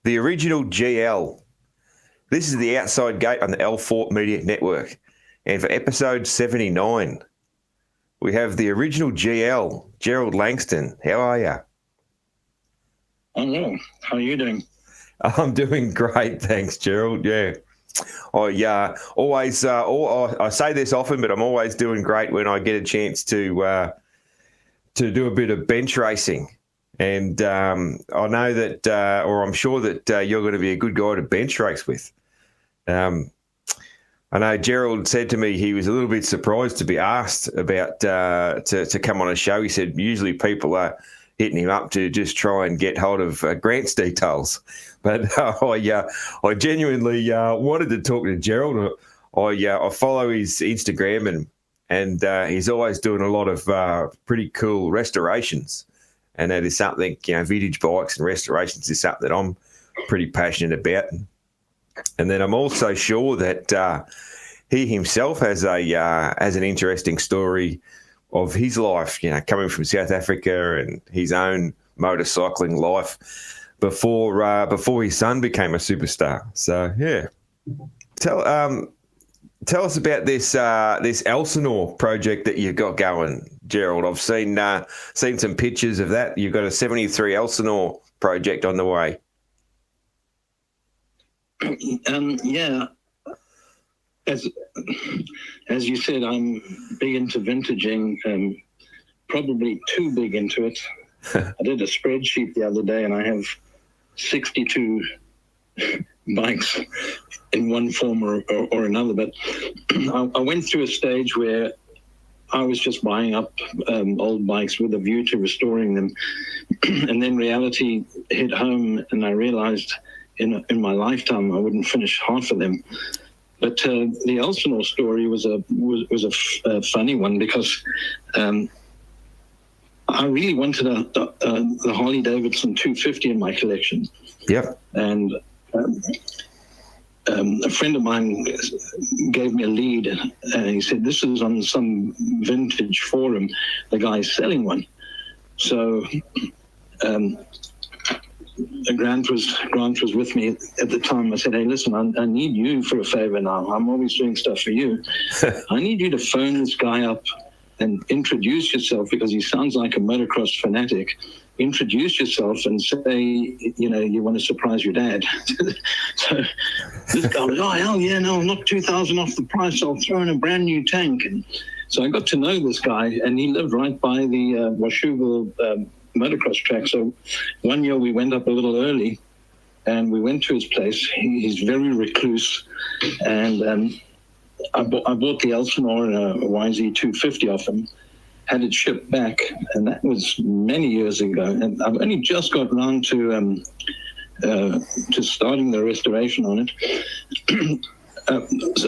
the original GL. This is the Outside Gate on the L4 Media Network. And for episode 79, we have the original GL, Gerald Langston. How are you? I'm well. How are you doing? I'm doing great, thanks, Gerald. Yeah. I say this often, but I'm always doing great when I get a chance to do a bit of bench racing. And I know that, or I'm sure that you're going to be a good guy to bench race with. I know Gerald said to me he was a little bit surprised to be asked about to come on a show. He said usually people are hitting him up to just try and get hold of Grant's details. But I genuinely wanted to talk to Gerald. I follow his Instagram and he's always doing a lot of pretty cool restorations. And that is something, vintage bikes and restorations is something that I'm pretty passionate about. And then I'm also sure that he himself has an interesting story of his life, coming from South Africa and his own motorcycling life before his son became a superstar. So yeah, tell us about this Elsinore project that you've got going, Gerald. I've seen some pictures of that. You've got a 73 Elsinore project on the way. Yeah. As you said, I'm big into vintaging, probably too big into it. I did a spreadsheet the other day and I have 62 bikes in one form or another. But I went through a stage where I was just buying up old bikes with a view to restoring them. And then reality hit home and I realized in my lifetime I wouldn't finish half of them. But the Elsinore story was a funny one because I really wanted the Harley Davidson 250 in my collection. Yep. And a friend of mine gave me a lead, and he said, "This is on some vintage forum. The guy's selling one." So Grant was with me at the time. I said, "Hey, listen, I need you for a favor now. I'm always doing stuff for you. I need you to phone this guy up and introduce yourself because he sounds like a motocross fanatic. Introduce yourself and say, you want to surprise your dad." So this guy was, "Oh, hell yeah, no, I'm not 2,000 off the price. I'll throw in a brand new tank." And so I got to know this guy, and he lived right by the Washougal motocross track. So one year we went up a little early and we went to his place. He's very recluse, and I bought the Elsinore and a YZ250 off him, had it shipped back, and that was many years ago. And I've only just got around to starting the restoration on it,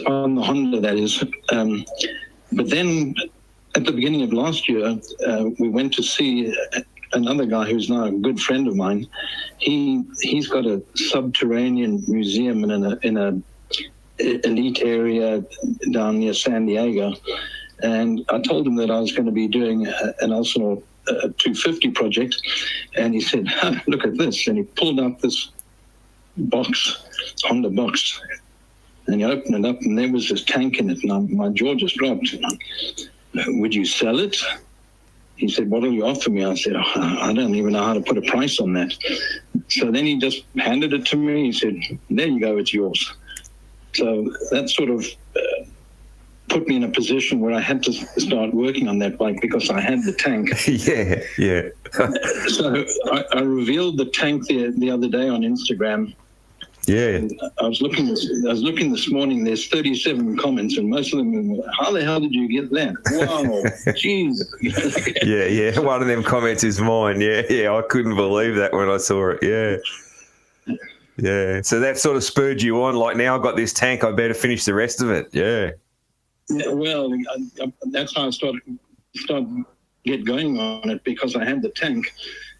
on the Honda, that is. But then at the beginning of last year, we went to see another guy who's now a good friend of mine. He's got a subterranean museum in a elite area down near San Diego, and I told him that I was going to be doing an Elsinore 250 project, and he said, "Look at this," and he pulled out this Honda box, and he opened it up, and there was this tank in it, and my jaw just dropped. "Would you sell it?" He said, "What will you offer me?" I said, I don't even know how to put a price on that." So then he just handed it to me. He said, "There you go, it's yours." So that sort of put me in a position where I had to start working on that bike because I had the tank. Yeah. So I revealed the tank the other day on Instagram. Yeah. I was looking this morning. There's 37 comments, and most of them were, "How the hell did you get that? Wow, jeez." Yeah. One of them comments is mine. Yeah. I couldn't believe that when I saw it. Yeah. So that sort of spurred you on. Like, now I've got this tank, I better finish the rest of it. Yeah. Well, that's how I started get going on it, because I had the tank.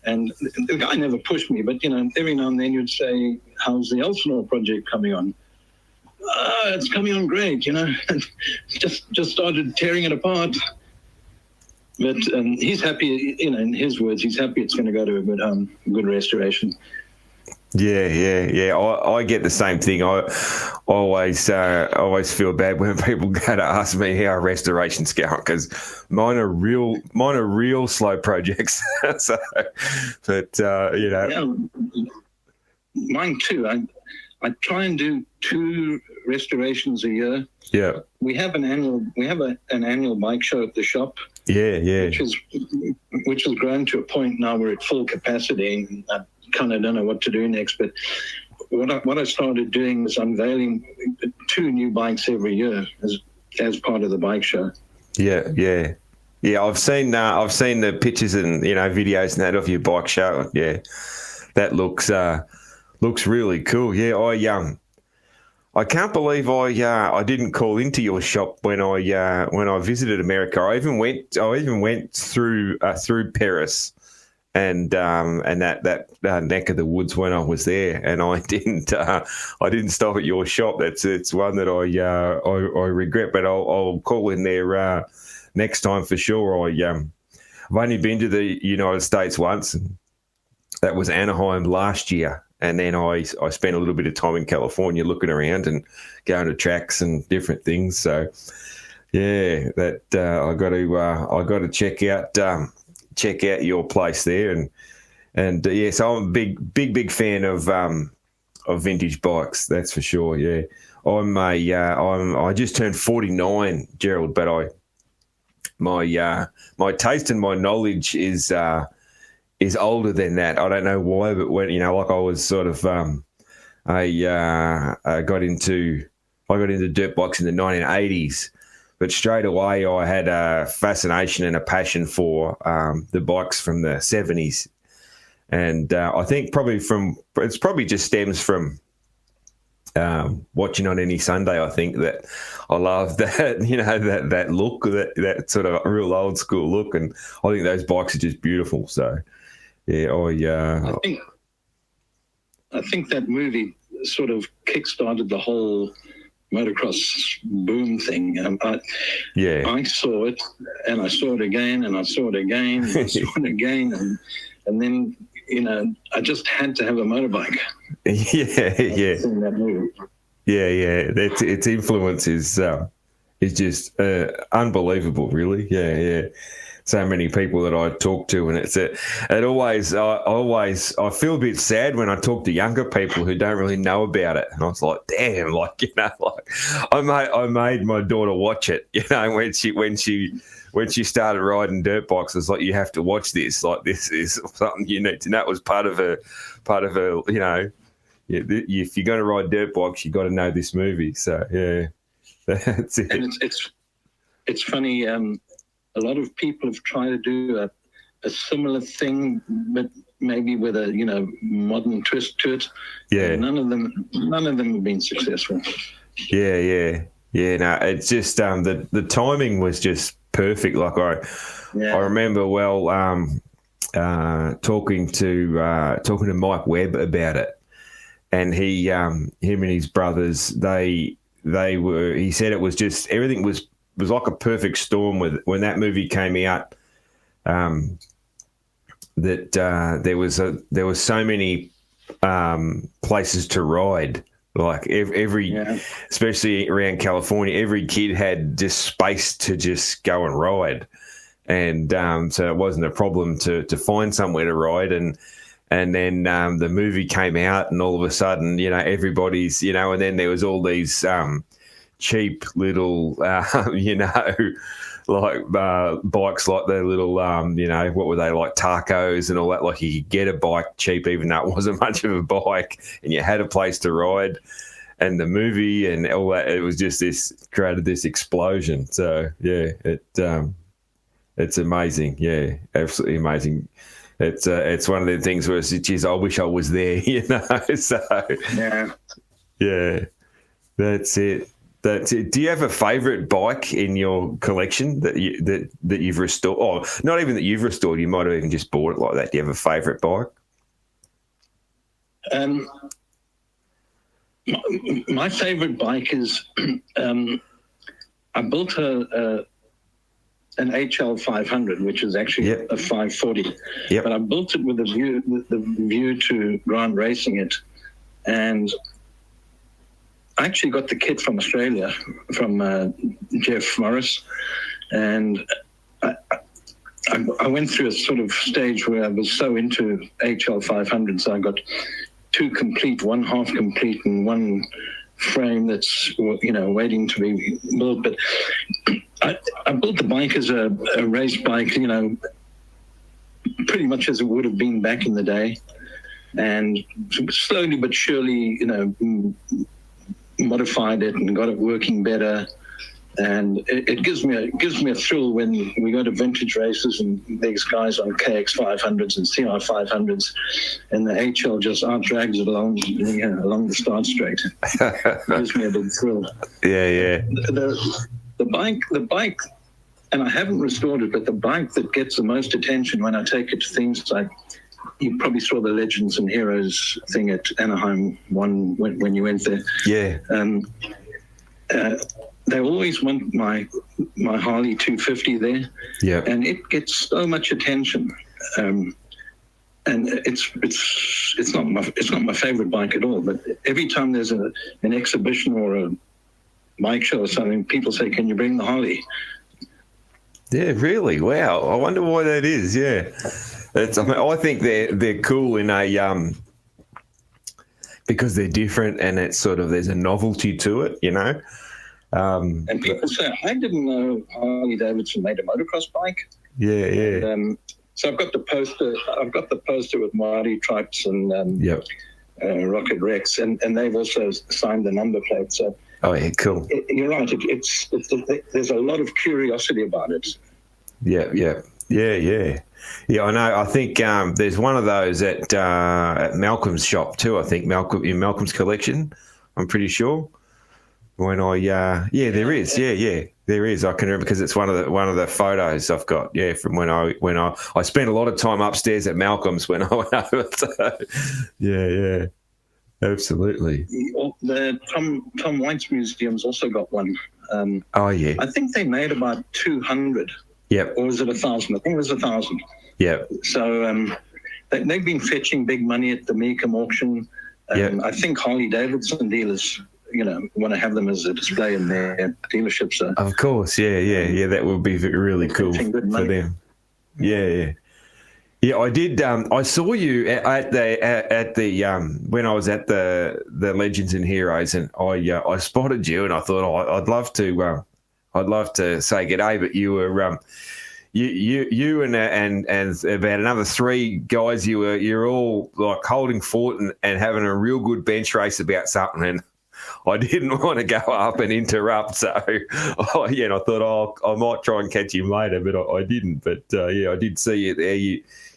And the guy never pushed me, but, every now and then you'd say, "How's the Elsinore project coming on?" "It's coming on great, just started tearing it apart." But he's happy, in his words, he's happy it's going to go to a good restoration. Yeah. I get the same thing. I always feel bad when people go to ask me how restoration's going, because mine are real slow projects. So, but Yeah, mine too. I try and do 2 restorations a year. Yeah. We have an annual bike show at the shop. Yeah. Which has grown to a point now we're at full capacity, and I kind of don't know what to do next. But what I started doing was unveiling 2 new bikes every year as part of the bike show. Yeah. I've seen the pictures and videos and that of your bike show. Yeah, that looks really cool. Yeah, I can't believe I didn't call into your shop when I visited America. I even went through Paris and that neck of the woods when I was there, and I didn't stop at your shop. It's one that I regret, but I'll call in there next time for sure. I've only been to the United States once, and that was Anaheim last year. And then I spent a little bit of time in California looking around and going to tracks and different things. So yeah, that I got to check out your place there, and yeah. So I'm a big fan of vintage bikes. That's for sure. Yeah, I just turned 49, Gerald, but my taste and my knowledge is older than that. I don't know why, but when I was sort of I got into dirt bikes in the 1980s, but straight away I had a fascination and a passion for the bikes from the 70s, and I think probably just stems from watching on any Sunday. I think that I love that that look, that sort of real old school look, and I think those bikes are just beautiful. So. Yeah, I think that movie sort of kick-started the whole motocross boom thing. I saw it, and I saw it again, and I saw it again, and I saw it again, and then I just had to have a motorbike. Yeah. That movie. Yeah. Its influence is just unbelievable, really. Yeah. So many people that I talk to, and I feel a bit sad when I talk to younger people who don't really know about it, and I was like, damn, I made my daughter watch it, when she started riding dirt bikes. It's like, you have to watch this, like this is something you need to know. It was part of her, if you're going to ride dirt bikes, you got to know this movie. So yeah, that's it. And it's funny. A lot of people have tried to do a similar thing, but maybe with a modern twist to it. Yeah. None of them have been successful. Yeah. No, it's just the timing was just perfect. Like I remember talking to Mike Webb about it, and him and his brothers, he said it was just everything was like a perfect storm when that movie came out. That there was so many places to ride. Like especially around California, every kid had just space to just go and ride, and so it wasn't a problem to find somewhere to ride. And then the movie came out, and all of a sudden, everybody's, and then there was all these cheap little, like bikes, like the little, what were they, like Tacos and all that. Like you could get a bike cheap, even though it wasn't much of a bike, and you had a place to ride. And the movie and all that, it was just created this explosion. So yeah, it's amazing. Yeah, absolutely amazing. It's one of the things where it's, geez, I wish I was there, So yeah, that's it. That's it. Do you have a favourite bike in your collection that you've restored? Oh, not even that you've restored. You might have even just bought it like that. Do you have a favourite bike? My favourite bike is I built a an HL 500, which is actually a 540. Yep. But I built it with the view to grand racing it. And I actually got the kit from Australia, from Jeff Morris. And I went through a sort of stage where I was so into HL 500, so I got 2 complete, 1 half complete, and 1 frame that's, waiting to be built. But I built the bike as a race bike, pretty much as it would have been back in the day. And slowly but surely, modified it and got it working better. And it gives me a thrill when we go to vintage races and there's guys on KX 500s and CR 500s, and the HL just drags it along the start straight. It gives me a big thrill. Yeah. The bike, and I haven't restored it, but the bike that gets the most attention when I take it to things like, you probably saw the Legends and Heroes thing at Anaheim when you went there. Yeah. They always want my Harley 250 there. Yeah. And it gets so much attention. And it's not my favorite bike at all, but every time there's an exhibition or a bike show or something, people say, "Can you bring the Harley?" Yeah, really? Wow. I wonder why that is. Yeah. I think they're cool in a because they're different, and it's sort of, there's a novelty to it, and people say, "I didn't know Harley Davidson made a motocross bike." Yeah. And, so I've got the poster with Marty Tripes and Rocket Rex, and they've also signed the number plate. So oh yeah, cool. You're right. There's a lot of curiosity about it. Yeah. Yeah, I know. I think there's one of those at Malcolm's shop too. I think in Malcolm's collection. I'm pretty sure. When there is. Yeah, there is. I can remember because it's one of the photos I've got. Yeah, from when I spent a lot of time upstairs at Malcolm's when I went over. So, yeah, absolutely. The Tom White's museum's also got one. Oh yeah. I think they made about 200. Yep. Or was it 1,000? I think it was 1,000. Yeah. So they've been fetching big money at the Meekum auction. I think Harley Davidson dealers, want to have them as a display in their dealerships. So. Of course, yeah. That would be really cool for them. Yeah. I did. I saw you at the when I was at the Legends and Heroes, and I spotted you, and I thought, I'd love to say g'day, but you were you and about another 3 guys, you're all like holding fort and having a real good bench race about something, and I didn't want to go up and interrupt, so and I thought, I might try and catch him later, but I didn't. But I did see you there.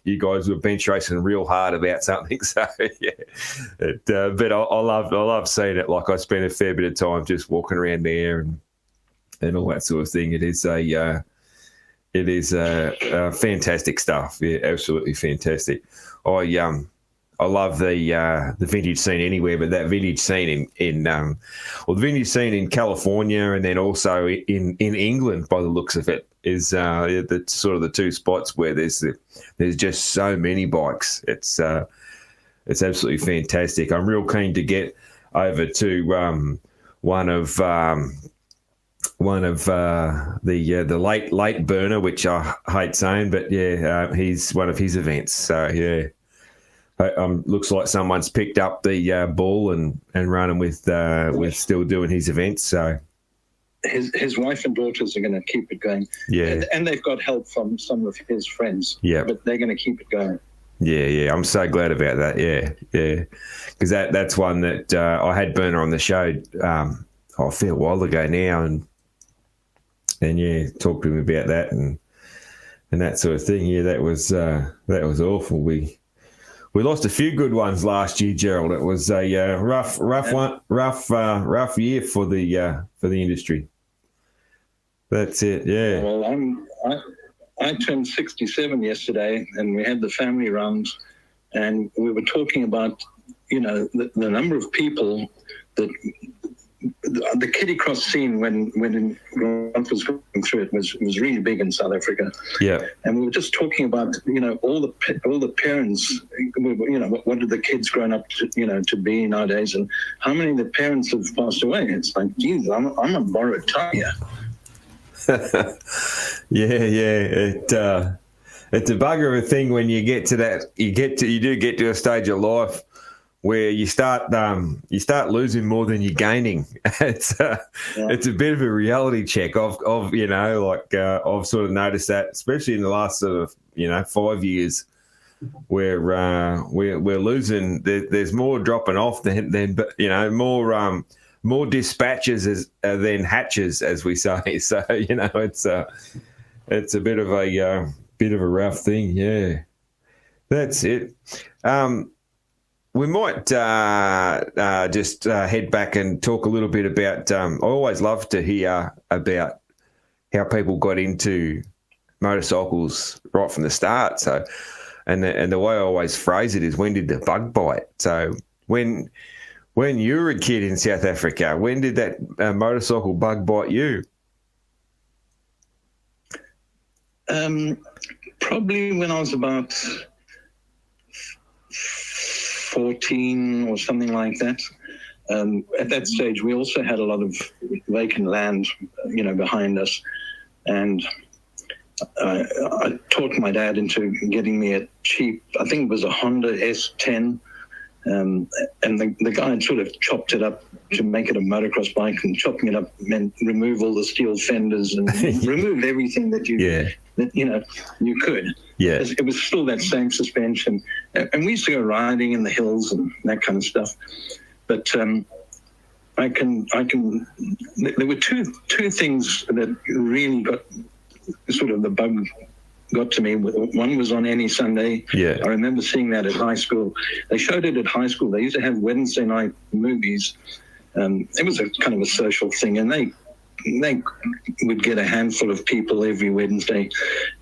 You guys were bench racing real hard about something, so yeah. But I love seeing it. Like, I spent a fair bit of time just walking around there and all that sort of thing. It is fantastic stuff. Yeah, absolutely fantastic. I love the vintage scene anywhere, but that vintage scene in the vintage scene in California, and then also in England, by the looks of it, is the sort of the 2 spots where there's just so many bikes. It's absolutely fantastic. I'm real keen to get over to one of the late burner, which I hate saying, but he's one of his events. So yeah. Looks like someone's picked up the ball and running with still doing his events. So his wife and daughters are going to keep it going. Yeah, and they've got help from some of his friends. Yeah, but they're going to keep it going. Yeah. I'm so glad about that. Yeah, because that's one that I had Burner on the show a fair while ago now, and talked to him about that and that sort of thing. Yeah, that was awful. We lost a few good ones last year, Gerald. It was a rough year for the industry. That's it. Yeah. Well, I turned 67 yesterday, and we had the family round, and we were talking about the number of people that the kiddie cross scene when Grant was going through it was really big in South Africa. Yeah. And we were just talking about, all the parents, what are the kids grown up to, to be nowadays, and how many of the parents have passed away. It's like, geez, I'm a borrowed tire. Yeah. It's a bugger of a thing when you get to that. You do get to a stage of life where you start losing more than you're gaining. It's a bit of a reality check. I've sort of noticed that, especially in the last sort of 5 years, where we're losing. There's more dropping off than more dispatches than hatches, as we say. So it's a bit of a rough thing. Yeah, that's it. We might just head back and talk a little bit about. I always love to hear about how people got into motorcycles right from the start. So, and the way I always phrase it is, when did the bug bite? So when you were a kid in South Africa, when did that motorcycle bug bite you? Probably when I was about 14 or something like that. At that stage, we also had a lot of vacant land, behind us. And I talked my dad into getting me a cheap, I think it was a Honda S10. And the guy had sort of chopped it up to make it a motocross bike, and chopping it up meant remove all the steel fenders and remove everything that you could. Yeah. It was still that same suspension. And we used to go riding in the hills and that kind of stuff. But I can there were two things that really got sort of the bug got to me. One was on Any Sunday. Yeah. I remember seeing that at high school. They showed it at high school. They used to have Wednesday night movies. It was a kind of a social thing, and they would get a handful of people every Wednesday,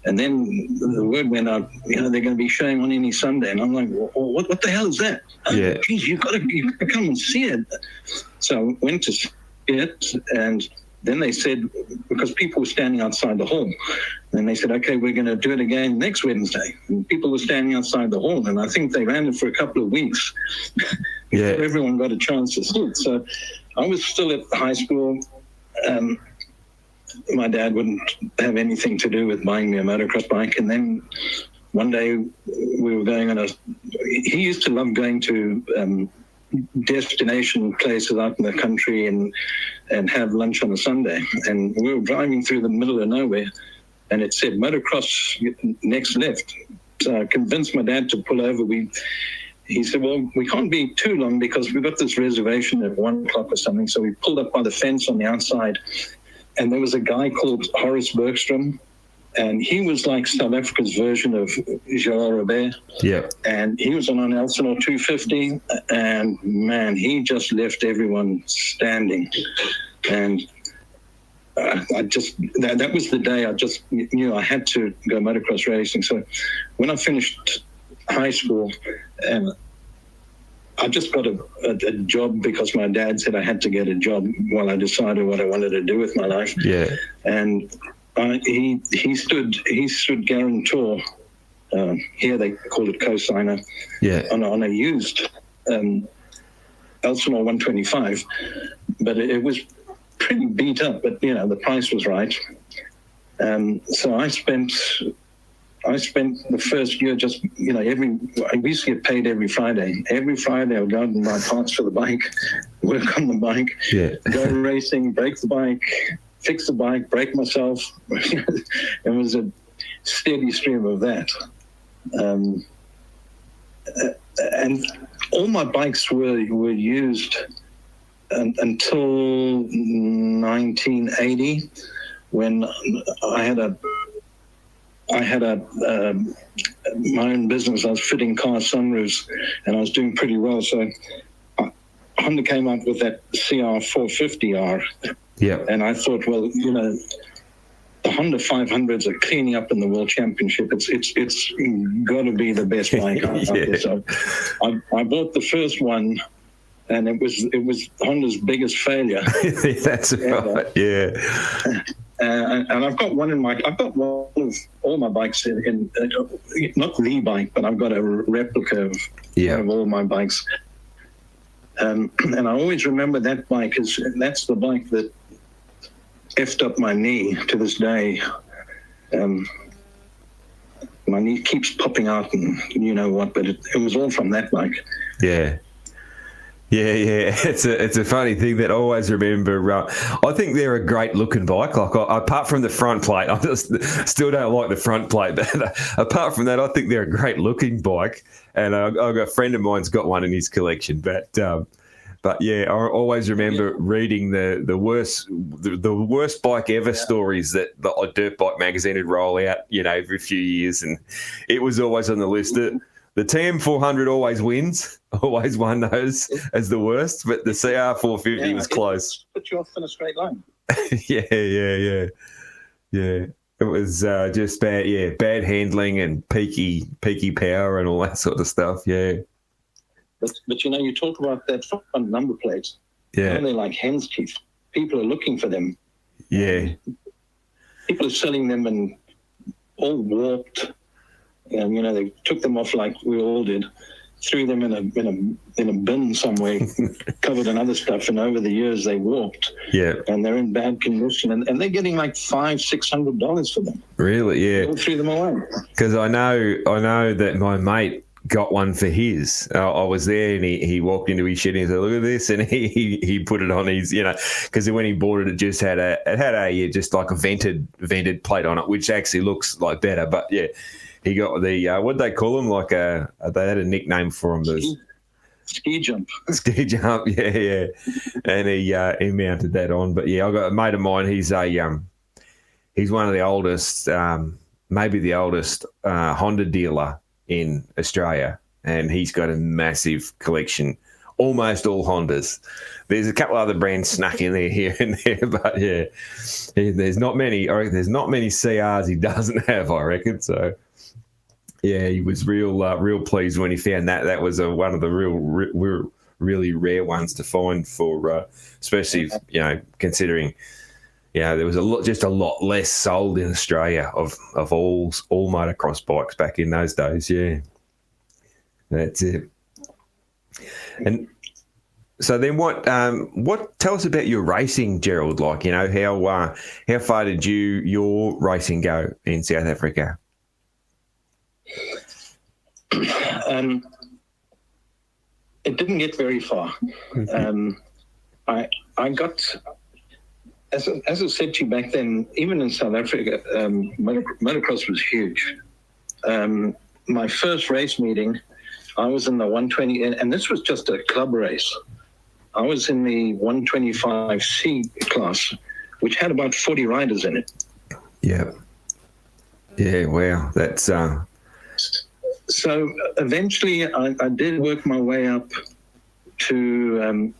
and then the word went out, they're going to be showing on Any Sunday, and I'm like, well, what the hell is that? Yeah. Geez, you got to come and see it. So I went to see it, and then they said, because people were standing outside the hall, and they said, okay, we're going to do it again next Wednesday. And people were standing outside the hall, and I think they ran it for a couple of weeks before everyone got a chance to see it. So I was still at high school. My dad wouldn't have anything to do with buying me a motocross bike. And then one day we were going on he used to love going to destination places out in the country and have lunch on a Sunday. And we were driving through the middle of nowhere, and it said motocross next left. So I convinced my dad to pull over. He said, well, we can't be too long because we've got this reservation at 1 o'clock or something. So we pulled up by the fence on the outside, and there was a guy called Horace Bergstrom, and he was like South Africa's version of Gerald Robert. Yeah. And he was on an Elsinore 250, and man, he just left everyone standing. And that was the day I just knew I had to go motocross racing. So when I finished high school, I just got a job because my dad said I had to get a job while I decided what I wanted to do with my life. Yeah. And he stood guarantor. Here they call it co-signer. Yeah. On a used Elsinore 125, but it was pretty beat up. But the price was right. So I spent the first year just, I used to get paid every Friday. Every Friday I would go out and buy parts for the bike, work on the bike, go racing, break the bike, fix the bike, break myself. It was a steady stream of that. And all my bikes were used until 1980, when I had my own business. I was fitting car sunroofs, and I was doing pretty well. So Honda came up with that CR 450R. Yeah. And I thought, well, the Honda 500s are cleaning up in the World Championship. It's got to be the best bike out there. So I bought the first one and it was Honda's biggest failure. That's right. Yeah. And I've got one of all my bikes in not the bike, but I've got a replica of one of all my bikes. And I always remember that bike because that's the bike that effed up my knee to this day. My knee keeps popping out, and you know what? But it was all from that bike. Yeah. It's a funny thing that I always remember. I think they're a great looking bike. Like apart from the front plate, I just still don't like the front plate. But apart from that, I think they're a great looking bike. And I've got a friend of mine's got one in his collection. But yeah, I always remember reading the worst bike ever stories that the Dirt Bike magazine would roll out, every few years, and it was always on the list. The TM400 always wins, always won those as the worst, but the CR450 was close. Put you off in a straight line. Yeah. It was just bad handling and peaky power and all that sort of stuff. Yeah. But you talk about that front number plates. Yeah. They're like hen's teeth. People are looking for them. Yeah. People are selling them and all warped. And they took them off like we all did, threw them in a bin somewhere, covered in other stuff, and over the years they warped. Yeah. And they're in bad condition, and they're getting like $500-$600 for them. Really? Yeah. All threw them away. Because I know that my mate got one for his. I was there, and he walked into his shed and he said, "Look at this," and he put it on his, because when he bought it, it just had just like a vented plate on it, which actually looks like better, but yeah. He got the what they call them? Like they had a nickname for him. Ski jump. Ski jump, yeah. And he mounted that on. But yeah, I got a mate of mine. He's one of the oldest, maybe the oldest Honda dealer in Australia, and he's got a massive collection. Almost all Hondas. There's a couple other brands snuck in there here and there, but yeah, there's not many. I reckon there's not many CRs he doesn't have. I reckon so. Yeah, he was real pleased when he found that. That was one of the really rare ones to find for, especially considering, there was a lot less sold in Australia of all motocross bikes back in those days. Yeah, that's it. And so then, what? Tell us about your racing, Gerald. Like, how far did your racing go in South Africa? It didn't get very far. I got, as I said to you back then, even in South Africa, motocross was huge. My first race meeting, I was in the 120, and this was just a club race. I was in the 125C class, which had about 40 riders in it. Yeah. Yeah, wow. That's... So eventually I did work my way up to...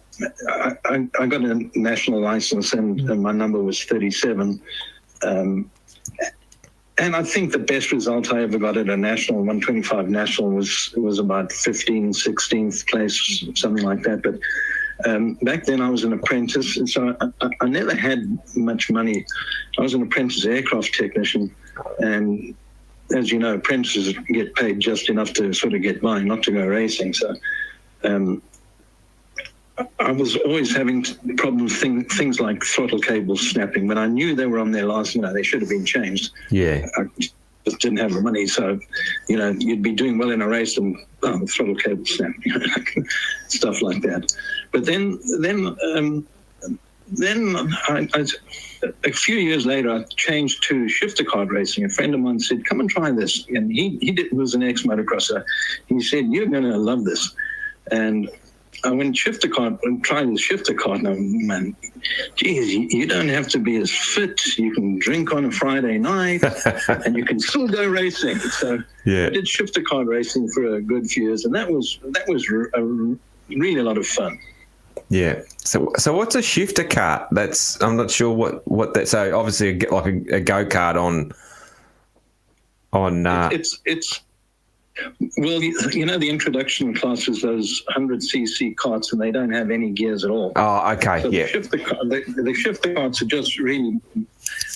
I got a national license, and my number was 37. And I think the best result I ever got at a national, 125 national, was about 15th, 16th place, something like that. But back then I was an apprentice, and so I never had much money. I was an apprentice aircraft technician, and as you know, apprentices get paid just enough to sort of get by, not to go racing. So I was always having problems, things like throttle cables snapping. When I knew they were on their last, they should have been changed. Yeah. I just didn't have the money. So, you'd be doing well in a race and throttle cable snap, stuff like that. But then I, a few years later, I changed to shifter card racing. A friend of mine said, "Come and try this." And he was an ex-motocrosser. He said, "You're going to love this." And I went shifter card and tried the shifter card. Now, man, geez, you don't have to be as fit. You can drink on a Friday night, and you can still go racing. So I did shifter card racing for a good few years, and that was really a lot of fun. Yeah. So what's a shifter cart? I'm not sure what that. So obviously a go-kart on. It's Well, the introduction classes, those 100cc carts, and they don't have any gears at all. Oh, okay, so yeah. The shifter carts are just really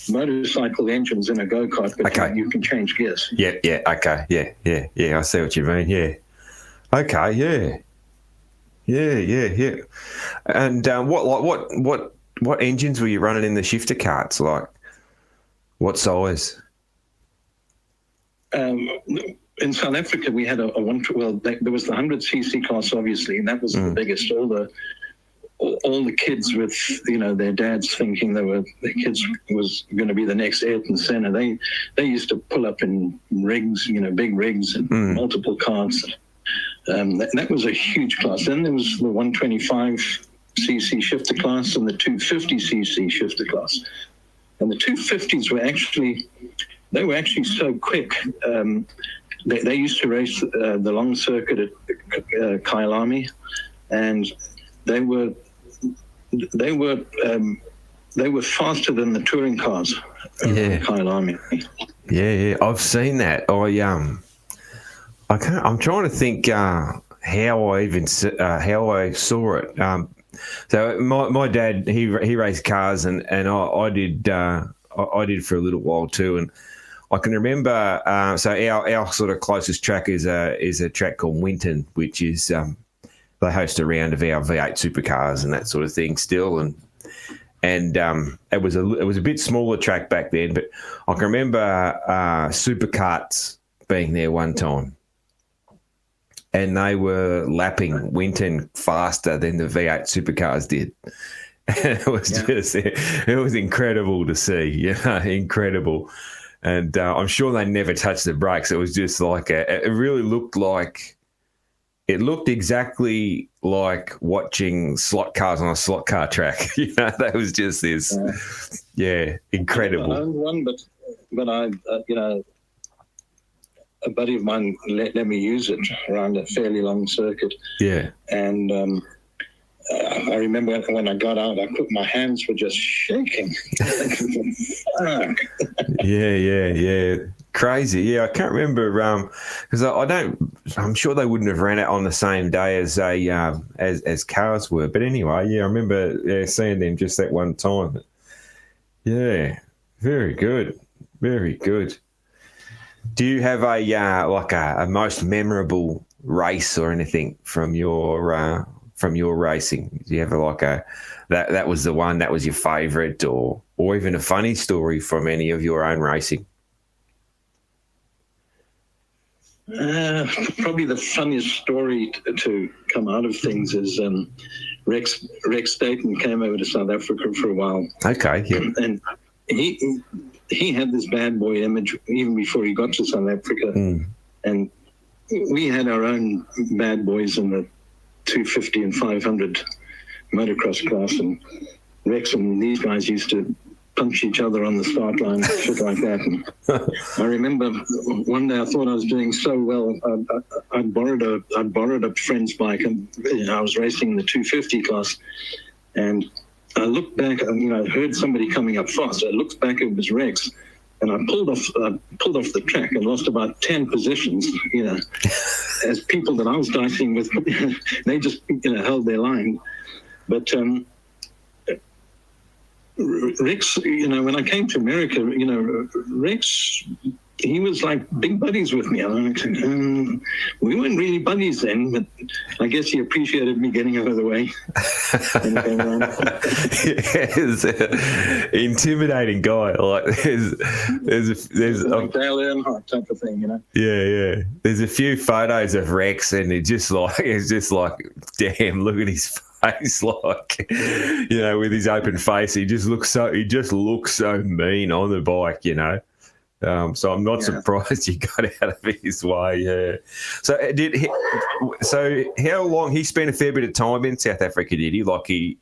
motorcycle engines in a go-kart, but okay. you can change gears. Yeah, okay, yeah. I see what you mean. Yeah, okay, yeah. And what engines were you running in the shifter carts? Like, what size? In South Africa, we had there was the 100cc class, obviously, and that was the biggest. All the kids with, their dads thinking their kids was going to be the next Ayrton Senna. They used to pull up in rigs, big rigs and multiple cars. That was a huge class. Then there was the 125cc shifter class and the 250cc shifter class. And the 250s were actually so quick. They used to race the long circuit at Kyalami, and they were faster than the touring cars. Kyalami. Yeah, I've seen that. I'm trying to think how I saw it. So my dad he raced cars and I did for a little while too, and I can remember. So our sort of closest track is a track called Winton, which is they host a round of our V8 supercars and that sort of thing still, and it was a bit smaller track back then, but I can remember supercarts being there one time, and they were lapping Winton faster than the V8 supercars did. And it was incredible to see, incredible. And I'm sure they never touched the brakes. It was just like it really looked like. It looked exactly like watching slot cars on a slot car track. That was just this, incredible. I owned one, but I, a buddy of mine let me use it around a fairly long circuit. Yeah. And I remember when I got out, my hands were just shaking. Fuck. Yeah. Crazy. Yeah, I can't remember because I'm sure they wouldn't have ran it on the same day as as cars were. But anyway, I remember seeing them just that one time. Yeah, very good, very good. Do you have a most memorable race or anything from your racing? Do you have that was the one that was your favourite, or even a funny story from any of your own racing? Probably the funniest story to come out of things is Rex Staten came over to South Africa for a while. Okay, yeah. And he had this bad boy image even before he got to South Africa. And we had our own bad boys in the 250 and 500 motocross class, and Rex and these guys used to punch each other on the start line, shit like that. And I remember one day I thought I was doing so well. I'd borrowed a friend's bike, and I was racing the 250 class. And I looked back, and I heard somebody coming up fast. I looked back, it was Rex, and I pulled off the track and lost about 10 positions. As people that I was dicing with, they just held their line. But Rex, when I came to America, Rex, he was like big buddies with me. We weren't really buddies then, but I guess he appreciated me getting out of the way. He's an intimidating guy. Like there's like Dale Earnhardt type of thing, Yeah. There's a few photos of Rex, and it's just like, damn, look at his face, like, with his open face, he just looks so mean on the bike, So I'm not surprised you got out of his way. Yeah. So how long he spent a fair bit of time in South Africa? Did he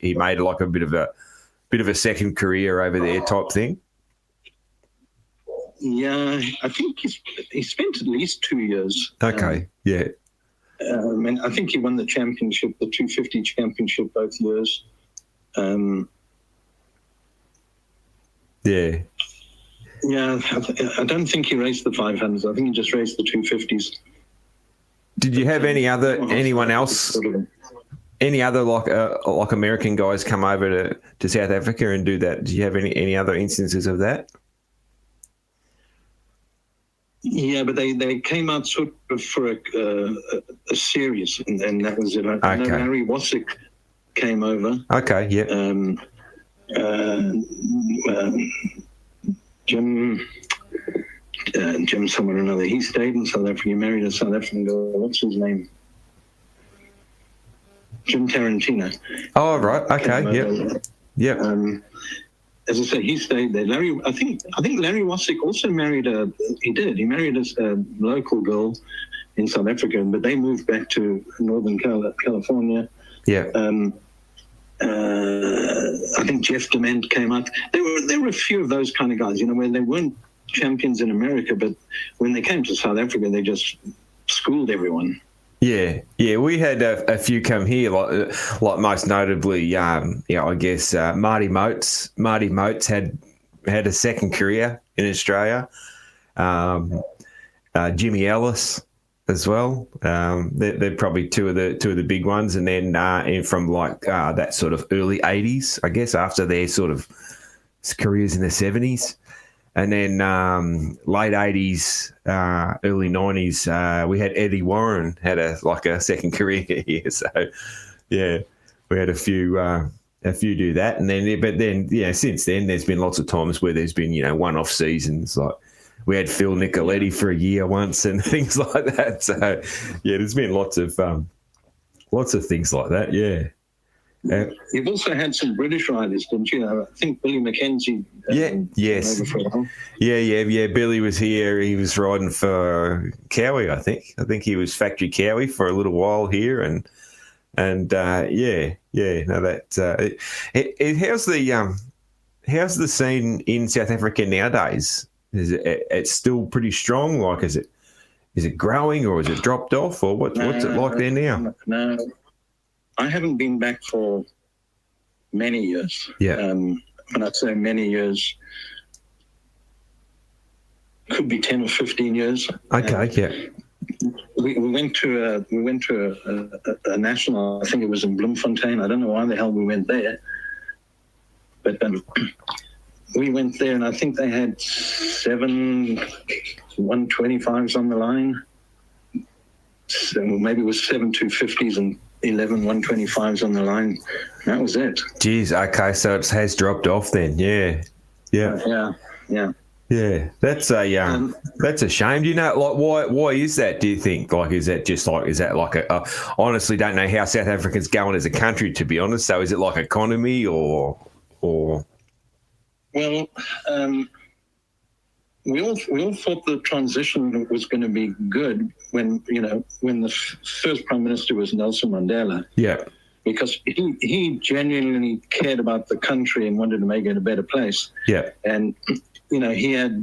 he made like a bit of a second career over there type thing? Yeah, I think he spent at least 2 years. Okay. Yeah. And I think he won the championship, the 250 championship, both years. Yeah. Yeah, I don't think he raced the 500s. I think he just raced the 250s. Did you have anyone else, any other like American guys come over to South Africa and do that? Did you have any other instances of that? Yeah, but they came out sort of for a series, and that was it. I know Larry Wassick came over. Okay, yeah. Jim somewhere or another. He stayed in South Africa. He married a South African girl. What's his name? Jim Tarantino. Oh, right. Okay. Yep. As I say, he stayed there. I think Larry Wassick also married he married a local girl in South Africa, but they moved back to Northern California. Yeah. I think Jeff Dement came out. There were a few of those kind of guys, where they weren't champions in America, but when they came to South Africa, they just schooled everyone. Yeah, we had a few come here, like most notably, I guess Marty Moats. Marty Moats had a second career in Australia. Jimmy Ellis as well. They're probably two of the big ones, and then from that sort of early '80s, I guess, after their sort of careers in the '70s. And then late 80s, early 90s, we had Eddie Warren had a second career here. So, yeah, we had a few do that. And then, since then, there's been lots of times where there's been, one-off seasons. Like we had Phil Nicoletti for a year once and things like that. So, yeah, there's been lots of things like that. Yeah. You've also had some British riders, didn't you? I think Billy McKenzie. Yes. Over for a while. Yeah. Billy was here. He was riding for Cowie, I think. I think he was factory Cowie for a little while here, and No, that. How's the scene in South Africa nowadays? It's still pretty strong. Like, is it growing or is it dropped off, or what's it like there now? No. I haven't been back for many years. Yeah. When I say many years, could be 10 or 15 years. Okay. Yeah. We went to a national. I think it was in Bloemfontein. I don't know why the hell we went there, but we went there, and I think they had 7 125s on the line. So maybe it was 7 250s and 11 125s on the line. That was it. Geez, okay, so it has dropped off then. Yeah. That's a shame. Do you know, like, why is that? Do you think, like, is that like a honestly don't know how South Africa's going as a country, to be honest. So is it like economy or? Well, we all thought the transition was going to be good when the first Prime Minister was Nelson Mandela. Yeah. Because he genuinely cared about the country and wanted to make it a better place. Yeah. And he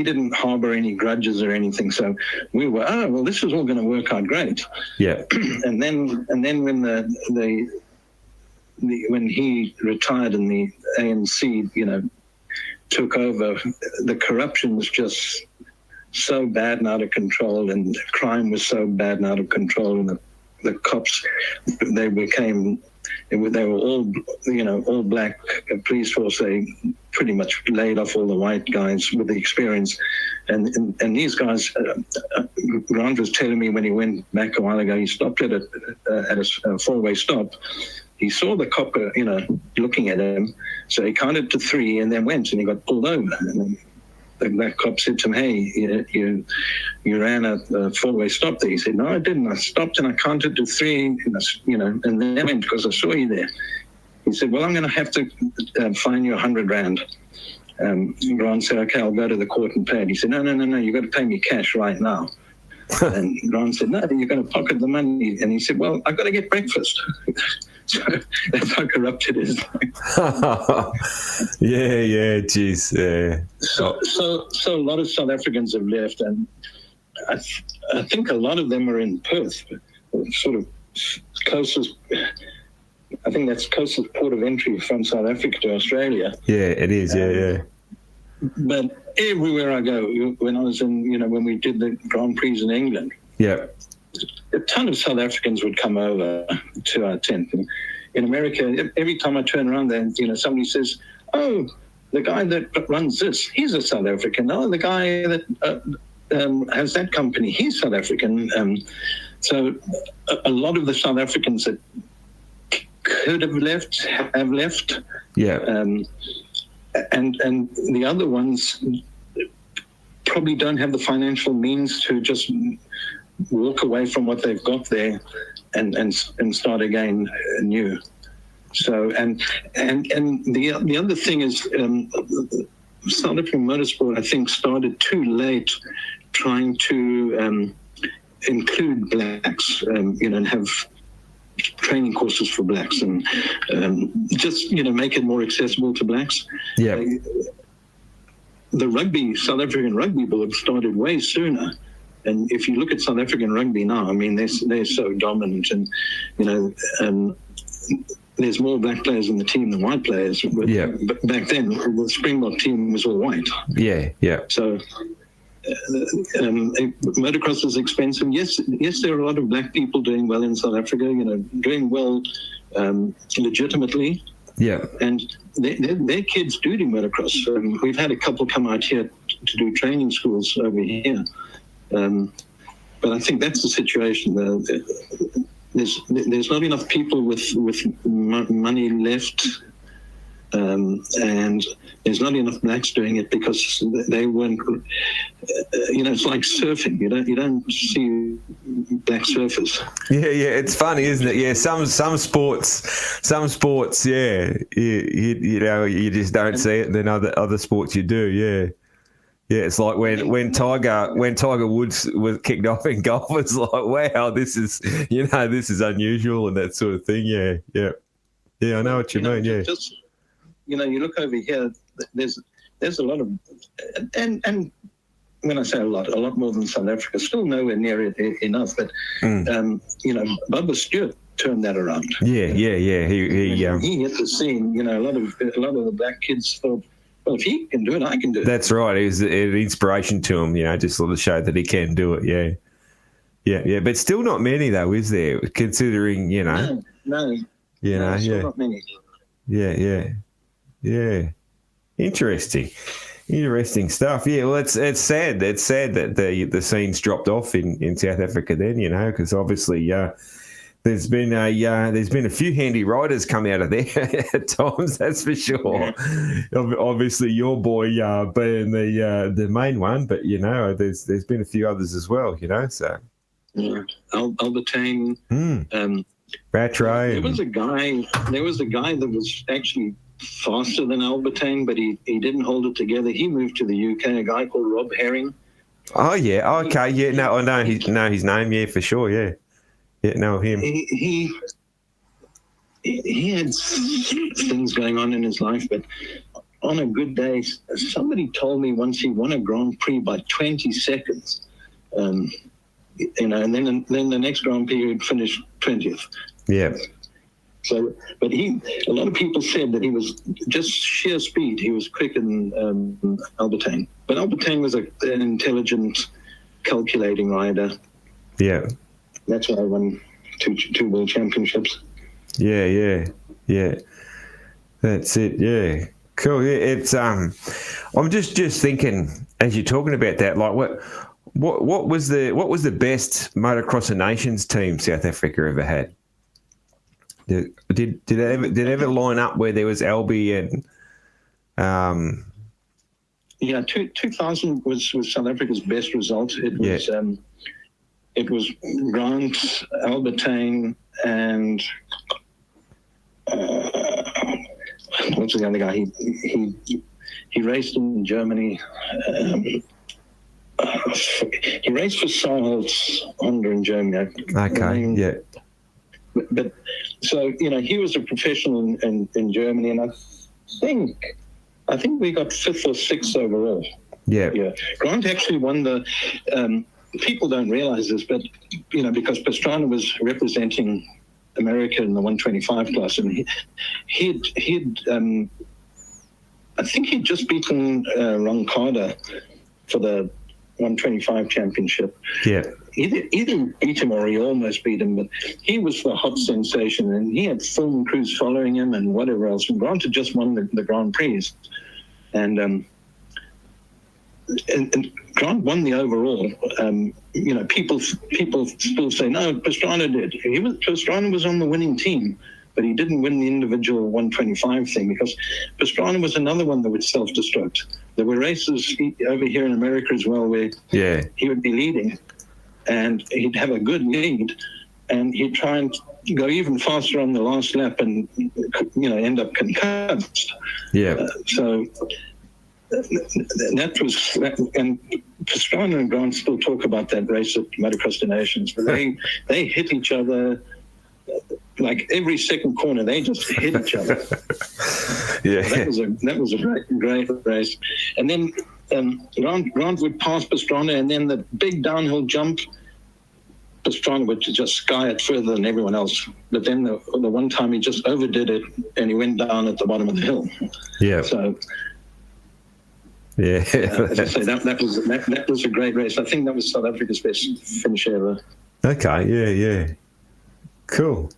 didn't harbor any grudges or anything. So we were, this is all going to work out great. Yeah. And then when when he retired and the ANC, took over, the corruption was just so bad and out of control, and crime was so bad and out of control, and the cops, they were all black police force. They pretty much laid off all the white guys with the experience, and these guys. Grant was telling me when he went back a while ago, he stopped at a four-way stop. He saw the cop, looking at him, so he counted to 3 and then went, and he got pulled over. And the black cop said to him, "Hey, you ran a four-way stop there." He said, "No, I didn't. I stopped and I counted to 3, and then went because I saw you there." He said, "Well, I'm going to have to fine you 100 rand." Grant said, "Okay, I'll go to the court and pay it." He said, No, you've got to pay me cash right now." And Grant said, "No, you're going to pocket the money." And he said, "Well, I've got to get breakfast." So that's how corrupt it is. Yeah, geez. Yeah. So a lot of South Africans have left, and I think a lot of them are in Perth, sort of closest. I think that's closest port of entry from South Africa to Australia. Yeah, it is. Yeah. But everywhere I go, when I was when we did the Grand Prix in England, a ton of South Africans would come over to our tent. And in America, every time I turn around there, somebody says, "Oh, the guy that runs this, he's a South African. Oh, the guy that has that company, he's South African." So a lot of the South Africans that could have left have left. And the other ones probably don't have the financial means to just walk away from what they've got there and start again new. So and the other thing is South African motorsport, I think, started too late trying to include blacks, and have training courses for blacks and just make it more accessible to blacks. The South African Rugby Board started way sooner, and if you look at South African rugby now, I mean they're so dominant, and there's more black players in the team than white players. But back then the Springbok team was all white. So motocross is expensive. Yes, there are a lot of black people doing well in South Africa, doing well legitimately. And their kids do motocross. We've had a couple come out here to do training schools over here. But I think that's the situation. There's not enough people with money left. And there's not enough blacks doing it because they weren't. It's like surfing. You don't see black surfers. It's funny, isn't it? Yeah, some sports. Yeah, you just don't see it. Then other sports you do. Yeah. It's like when Tiger Woods was kicked off in golf. It's like, wow, this is unusual and that sort of thing. Yeah. I know what you mean. You look over here. There's a lot of, and when I say a lot more than South Africa, still nowhere near it enough. But Bubba Stewart turned that around. He hit the scene. A lot of the black kids thought, well, if he can do it, I can do it. That's right. It was an inspiration to him. Just sort of show that he can do it. Yeah. But still not many though, is there? Considering No. Still not many. Yeah. Interesting stuff. Yeah, well, it's sad. It's sad that the scene's dropped off in South Africa. Then because obviously there's been a few handy riders come out of there at times. That's for sure. Obviously, your boy being the main one, but there's been a few others as well. So Albertine, Rattray. There was a guy that was actually faster than Albertine, but he didn't hold it together. He moved to the UK, a guy called Rob Herring. Oh, yeah. Okay, yeah. No, I know his name, yeah, for sure, yeah. Yeah, know him. He had things going on in his life, but on a good day, somebody told me once he won a Grand Prix by 20 seconds. And then the next Grand Prix he'd finish 20th. Yeah. So, but a lot of people said that he was just sheer speed. He was quicker than Albertine. But Albertine was an intelligent, calculating rider. Yeah. That's why I won two world championships. Yeah. That's it. Yeah. Cool. Yeah. It's I'm just thinking as you're talking about that, like what was the best Motocross of Nations team South Africa ever had? Did it ever line up where there was Albie and 2000 was South Africa's best result. It was Grant, Albertine, and what's the other guy? He raced in Germany. He raced for Saarholz Honda in Germany. Okay, But so he was a professional in Germany, and I think we got 5th or 6th overall. Yeah. Grant actually won the. People don't realize this, but because Pastrana was representing America in the 125 class, and he'd I think he'd just beaten Ron Carter for the 125 championship. Yeah. Either beat him or he almost beat him, but he was the hot sensation, and he had film crews following him and whatever else. And Grant had just won the Grand Prix, and Grant won the overall. People still say no, Pastrana did. Pastrana was on the winning team, but he didn't win the individual 125 thing because Pastrana was another one that would self-destruct. There were races over here in America as well where he would be leading, and he'd have a good lead, and he'd try and go even faster on the last lap and end up concussed. So that was, and Pastrana and Grant still talk about that race at Motocross Nations, but they hit each other like every second corner. They just hit each other. That was a great race. And then Grant would pass Pastrana, and then the big downhill jump, Pastrana would just sky it further than everyone else. But then the one time he just overdid it, and he went down at the bottom of the hill. So. As I say, that was a great race. I think that was South Africa's best finish ever. Okay, Cool.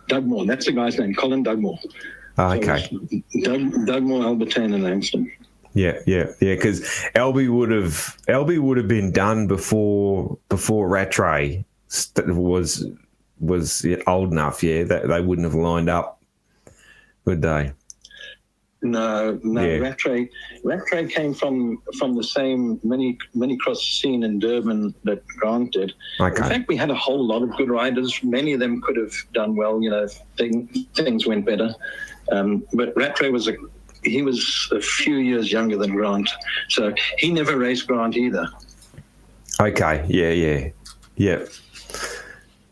Dugmore, that's the guy's name, Colin Dugmore. Okay. So Dugmore, Albertine, and Langston. Yeah. Because Albie would have been done before Rattray was old enough. Yeah, that they wouldn't have lined up, would they? No. Rattray came from the same mini-cross scene in Durban that Grant did. Okay. In fact, we had a whole lot of good riders. Many of them could have done well. Things went better. But Rattray was a few years younger than Grant, so he never raced Grant either. Okay. Yeah.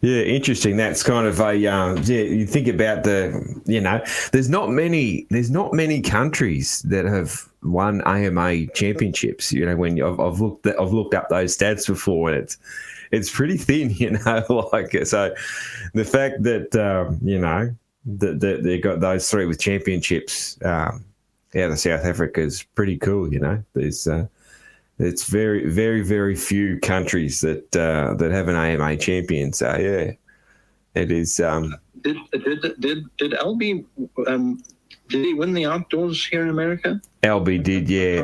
Yeah, interesting. That's kind of a you think about there's not many countries that have won AMA championships. When I've looked up those stats before, and it's pretty thin. So the fact that that they got those three with championships out of South Africa is pretty cool. There's it's very, very, very few countries that have an AMA champion. So yeah, it is. Did Albie? Did he win the outdoors here in America? Albie did, yeah.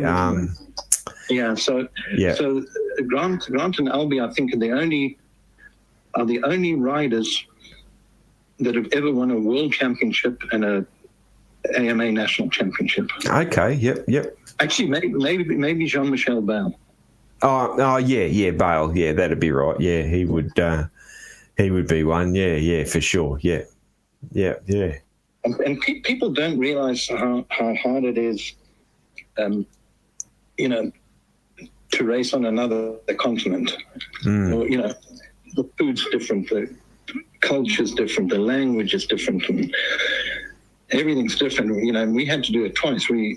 So Grant and Albie, I think, are the only riders that have ever won a world championship and a AMA national championship. Okay. Yep. Actually, maybe Jean-Michel Bale. Oh, yeah, Bale. Yeah, that'd be right. Yeah, he would be one. Yeah, for sure. Yeah. And people don't realize how hard it is, to race on another continent. The food's different, the culture's different, the language is different, and everything's different. We had to do it twice. We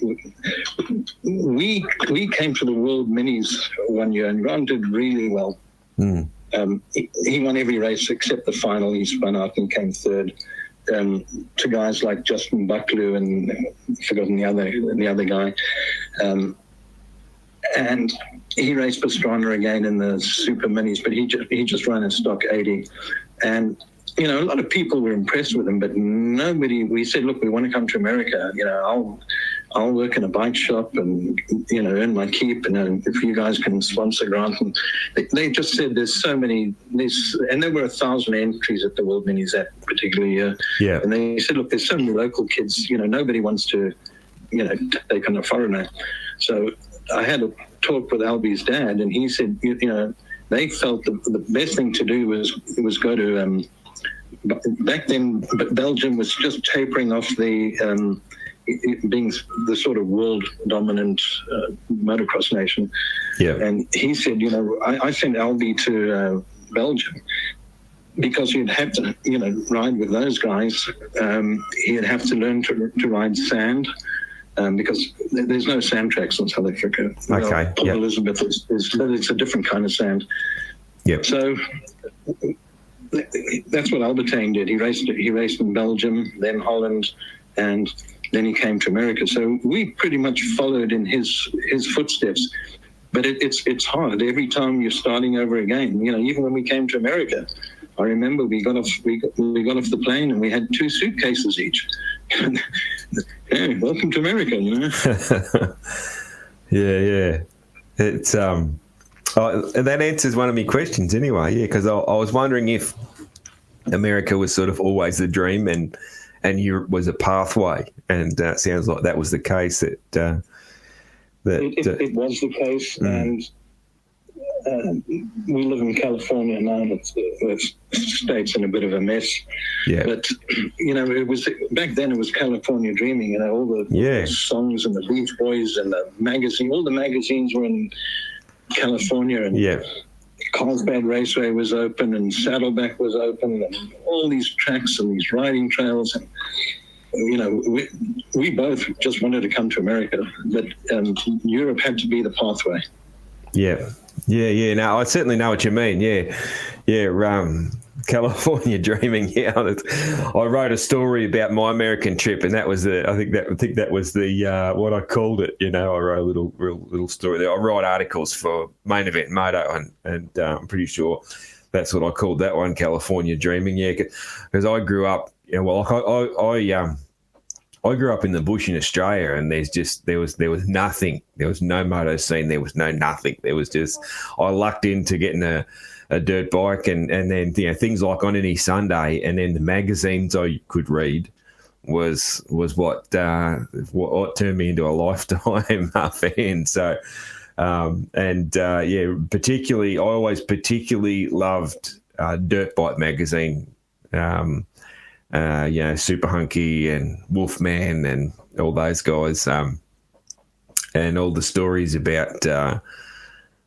came to the World Minis one year, and Grant did really well. He won every race except the final. He spun out and came third to guys like Justin Bucklew and I've forgotten the other guy. And he raced Pastrana again in the Super Minis, but he just ran a stock 80. And a lot of people were impressed with him, but nobody. We said, look, we want to come to America. I'll work in a bike shop and earn my keep, and if you guys can sponsor Grant. And they just said there's so many. And there were 1,000 entries at the World Minis that particular year. Yeah. And they said, look, there's so many local kids. Nobody wants to, take on a foreigner. So I had a talk with Albie's dad, and he said, they felt the best thing to do was go to. Back then, Belgium was just tapering off the being the sort of world dominant motocross nation. Yeah. And he said, I sent Albie to Belgium because he'd have to, ride with those guys. He'd have to learn to ride sand because there's no sand tracks in South Africa. Okay. Port Elizabeth it's a different kind of sand. Yep. So that's what Albertine did. He raced in Belgium, then Holland, and then he came to America. So we pretty much followed in his footsteps. But it's hard every time you're starting over again. You know, even when we came to America, I remember we got off the plane and we had 2 suitcases each. Hey, welcome to America, you know. Yeah. It's that answers one of my questions anyway. Yeah, because I was wondering if America was sort of always the dream and Europe was a pathway, and it sounds like that was the case. It was the case, and we live in California now, and the state's in a bit of a mess. Yeah. But you know, it was back then. It was California dreaming. You know, all the songs and the Beach Boys and the magazine. All the magazines were in California, and Carlsbad Raceway was open, and Saddleback was open, and all these tracks and these riding trails. And you know, we both just wanted to come to America, but Europe had to be the pathway. Yeah. No, I certainly know what you mean. Yeah. California dreaming. Yeah, I wrote a story about my American trip, and that was I think that was the what I called it. You know, I wrote a little story there. I write articles for Main Event Moto, and I'm pretty sure that's what I called that one, California dreaming. Yeah, because I grew up. Yeah, well, I grew up in the bush in Australia, and there was nothing. There was no moto scene. There was no nothing. There was just I lucked into getting a dirt bike, and then things like On Any Sunday, and then the magazines I could read was what turned me into a lifetime fan. So particularly I always particularly loved Dirt Bike magazine. Super Hunky and Wolfman and all those guys, and all the stories about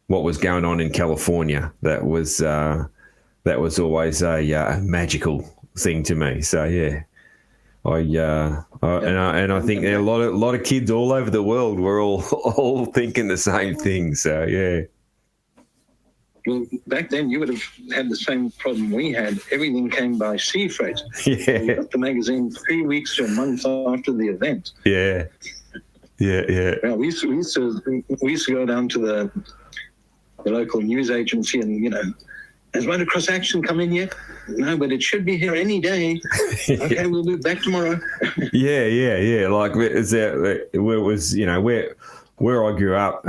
what was going on in California. That was always a magical thing to me. So yeah, I think a lot of kids all over the world were all thinking the same thing. So yeah. Well, back then you would have had the same problem we had. Everything came by sea freight. Yeah. You got the magazine 3 weeks to a month after the event. Yeah. Well, we used to go down to the local news agency and, you know, has Motocross Action come in yet? No, but it should be here any day. Okay, we'll be back tomorrow. Yeah. Like it was, you know, where I grew up.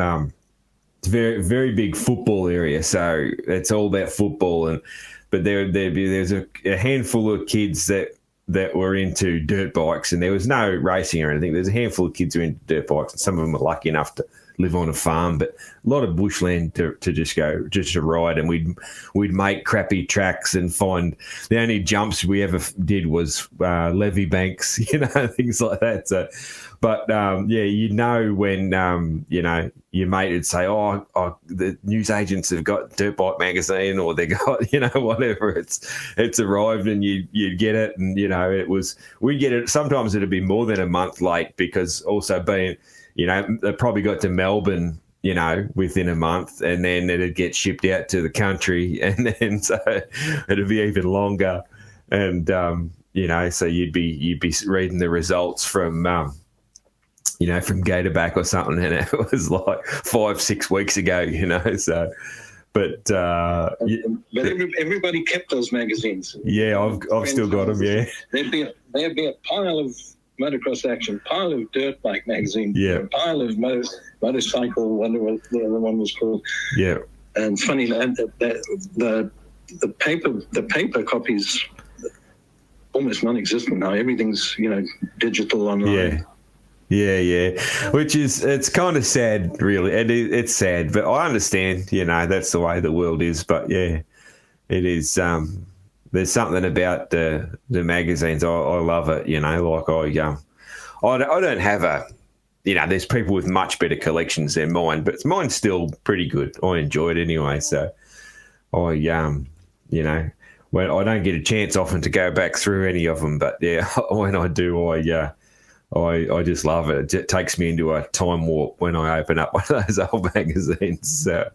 It's a very, very big football area, so it's all about football. But there's a handful of kids that were into dirt bikes, and there was no racing or anything. There's a handful of kids who were into dirt bikes, and some of them were lucky enough to live on a farm, but a lot of bushland to just to ride. And we'd make crappy tracks and find the only jumps we ever did was levee banks, you know, things like that. So. But, when, your mate would say, the news agents have got Dirt Bike magazine, or they got, whatever, it's arrived, and you'd get it. And, we'd get it. Sometimes it'd be more than a month late, because also being, they probably got to Melbourne, within a month, and then it'd get shipped out to the country, and then so it'd be even longer. And, so you'd be reading the results from from Gatorback or something, and it was like 5-6 weeks ago, so, but everybody kept those magazines. Yeah, I've still got them. Yeah, there'd be a pile of Motocross Action, pile of Dirt Bike magazine, a pile of motorcycle, whatever the other one was called. Yeah, and funny the paper copies almost non-existent now. Everything's digital online. Yeah. Which it's kind of sad, really. It's sad, but I understand, that's the way the world is. But yeah, it is. There's something about the magazines. I love it. Like I don't have there's people with much better collections than mine, but mine's still pretty good. I enjoy it anyway. So when I don't get a chance often to go back through any of them, but yeah, when I do, I just love it. It takes me into a time warp when I open up one of those old magazines. So,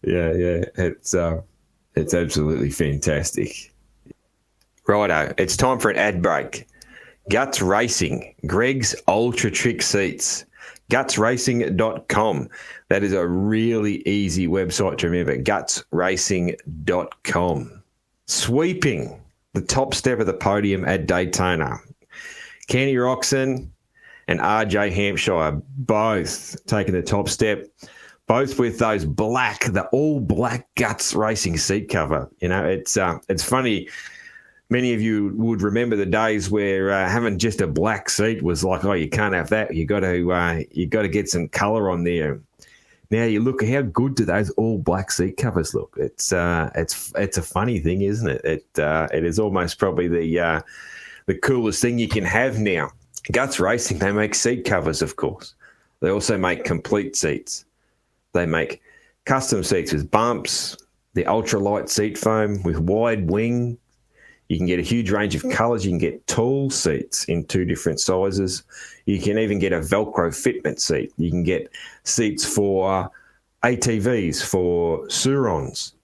yeah, it's absolutely fantastic. Righto, it's time for an ad break. Guts Racing, Greg's Ultra Trick Seats, gutsracing.com. That is a really easy website to remember, gutsracing.com. Sweeping the top step of the podium at Daytona. Kenny Roxon and RJ Hampshire both taking the top step, both with those the all black Guts Racing seat cover. You know, it's funny. Many of you would remember the days where having just a black seat was like, oh, you can't have that. You got to get some colour on there. Now you look, how good do those all black seat covers look? It's a funny thing, isn't it? It is almost probably the coolest thing you can have now. Guts Racing, they make seat covers, of course. They also make complete seats. They make custom seats with bumps, the ultralight seat foam with wide wing. You can get a huge range of colours. You can get tall seats in 2 different sizes. You can even get a Velcro fitment seat. You can get seats for ATVs, for Surons.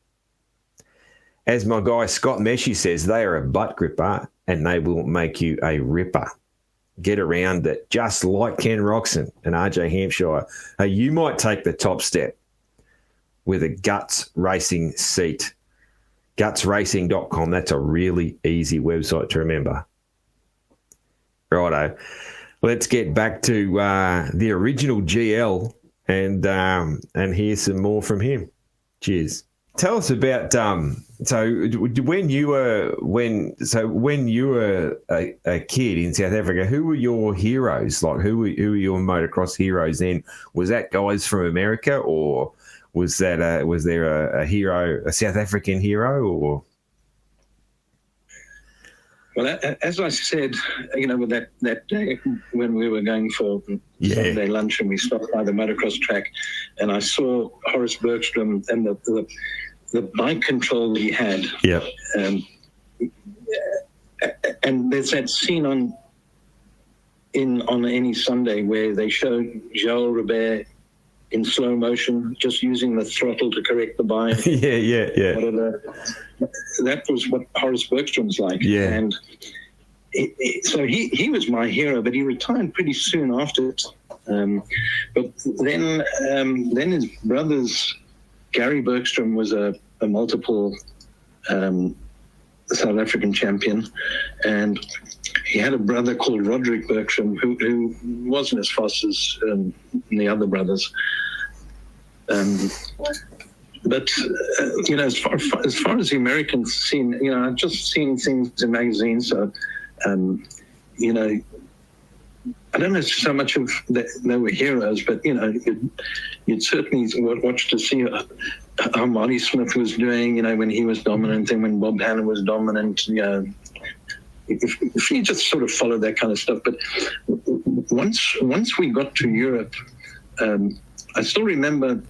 As my guy Scott Meshy says, they are a butt gripper and they will make you a ripper. Get around it, just like Ken Roxon and RJ Hampshire. You might take the top step with a Guts Racing seat. Gutsracing.com. That's a really easy website to remember. Righto. Let's get back to the original GL and hear some more from him. Cheers. Tell us about when you were a kid in South Africa, who were your heroes? Like who were your motocross heroes then? Was that guys from America, or was there a hero, a South African hero, or? Well, as I said, you know, with that day when we were going for Sunday lunch and we stopped by the motocross track, and I saw Horace Bergstrom and the bike control he had. Yeah. And there's that scene on any Sunday where they show Gerald Langston in slow motion, just using the throttle to correct the bike. Yeah. That was what Horace Bergstrom's like. Yeah. And so he was my hero, but he retired pretty soon after it. But then his brothers, Gary Bergstrom was a multiple South African champion, and he had a brother called Roderick Bergstrom who wasn't as fast as the other brothers. But you know, as far as the American scene, you know, I've just seen things in magazines. So, you know, I don't know so much of that they were heroes, but you know, you'd certainly watch to see how Marty Smith was doing. You know, when he was dominant, and when Bob Hanna was dominant. You know, if you just sort of followed that kind of stuff. But once we got to Europe, I still remember.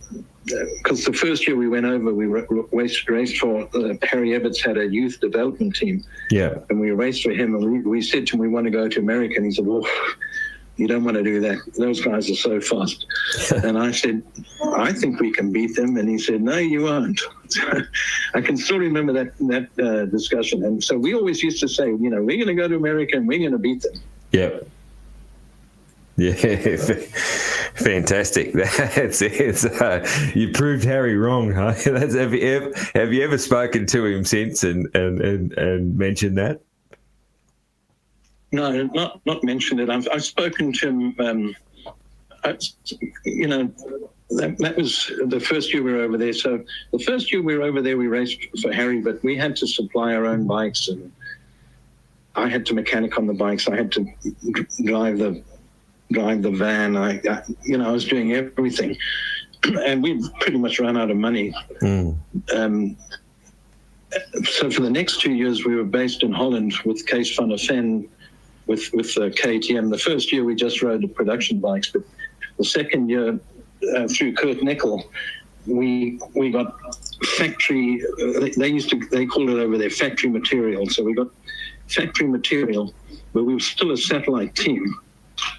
Because the first year we went over, we raced for Harry Everts had a youth development team. Yeah. And we raced for him, and we said to him, we want to go to America. And he said, well, you don't want to do that. Those guys are so fast. And I said, I think we can beat them. And he said, no, you won't. I can still remember that discussion. And so we always used to say, you know, we're going to go to America and we're going to beat them. Yeah. Yeah, fantastic. You proved Harry wrong, huh? Have you ever spoken to him since and mentioned that? No, not mentioned it. I've spoken to him. You know, that was the first year we were over there. So the first year we were over there, we raced for Harry, but we had to supply our own bikes, and I had to mechanic on the bikes. I had to drive the van. I was doing everything, and we pretty much ran out of money. So for the next 2 years, we were based in Holland with Kees van der Ven with KTM. The first year we just rode the production bikes, but the second year through Kurt Nickel, we got factory. They called it over there factory material. So we got factory material, but we were still a satellite team.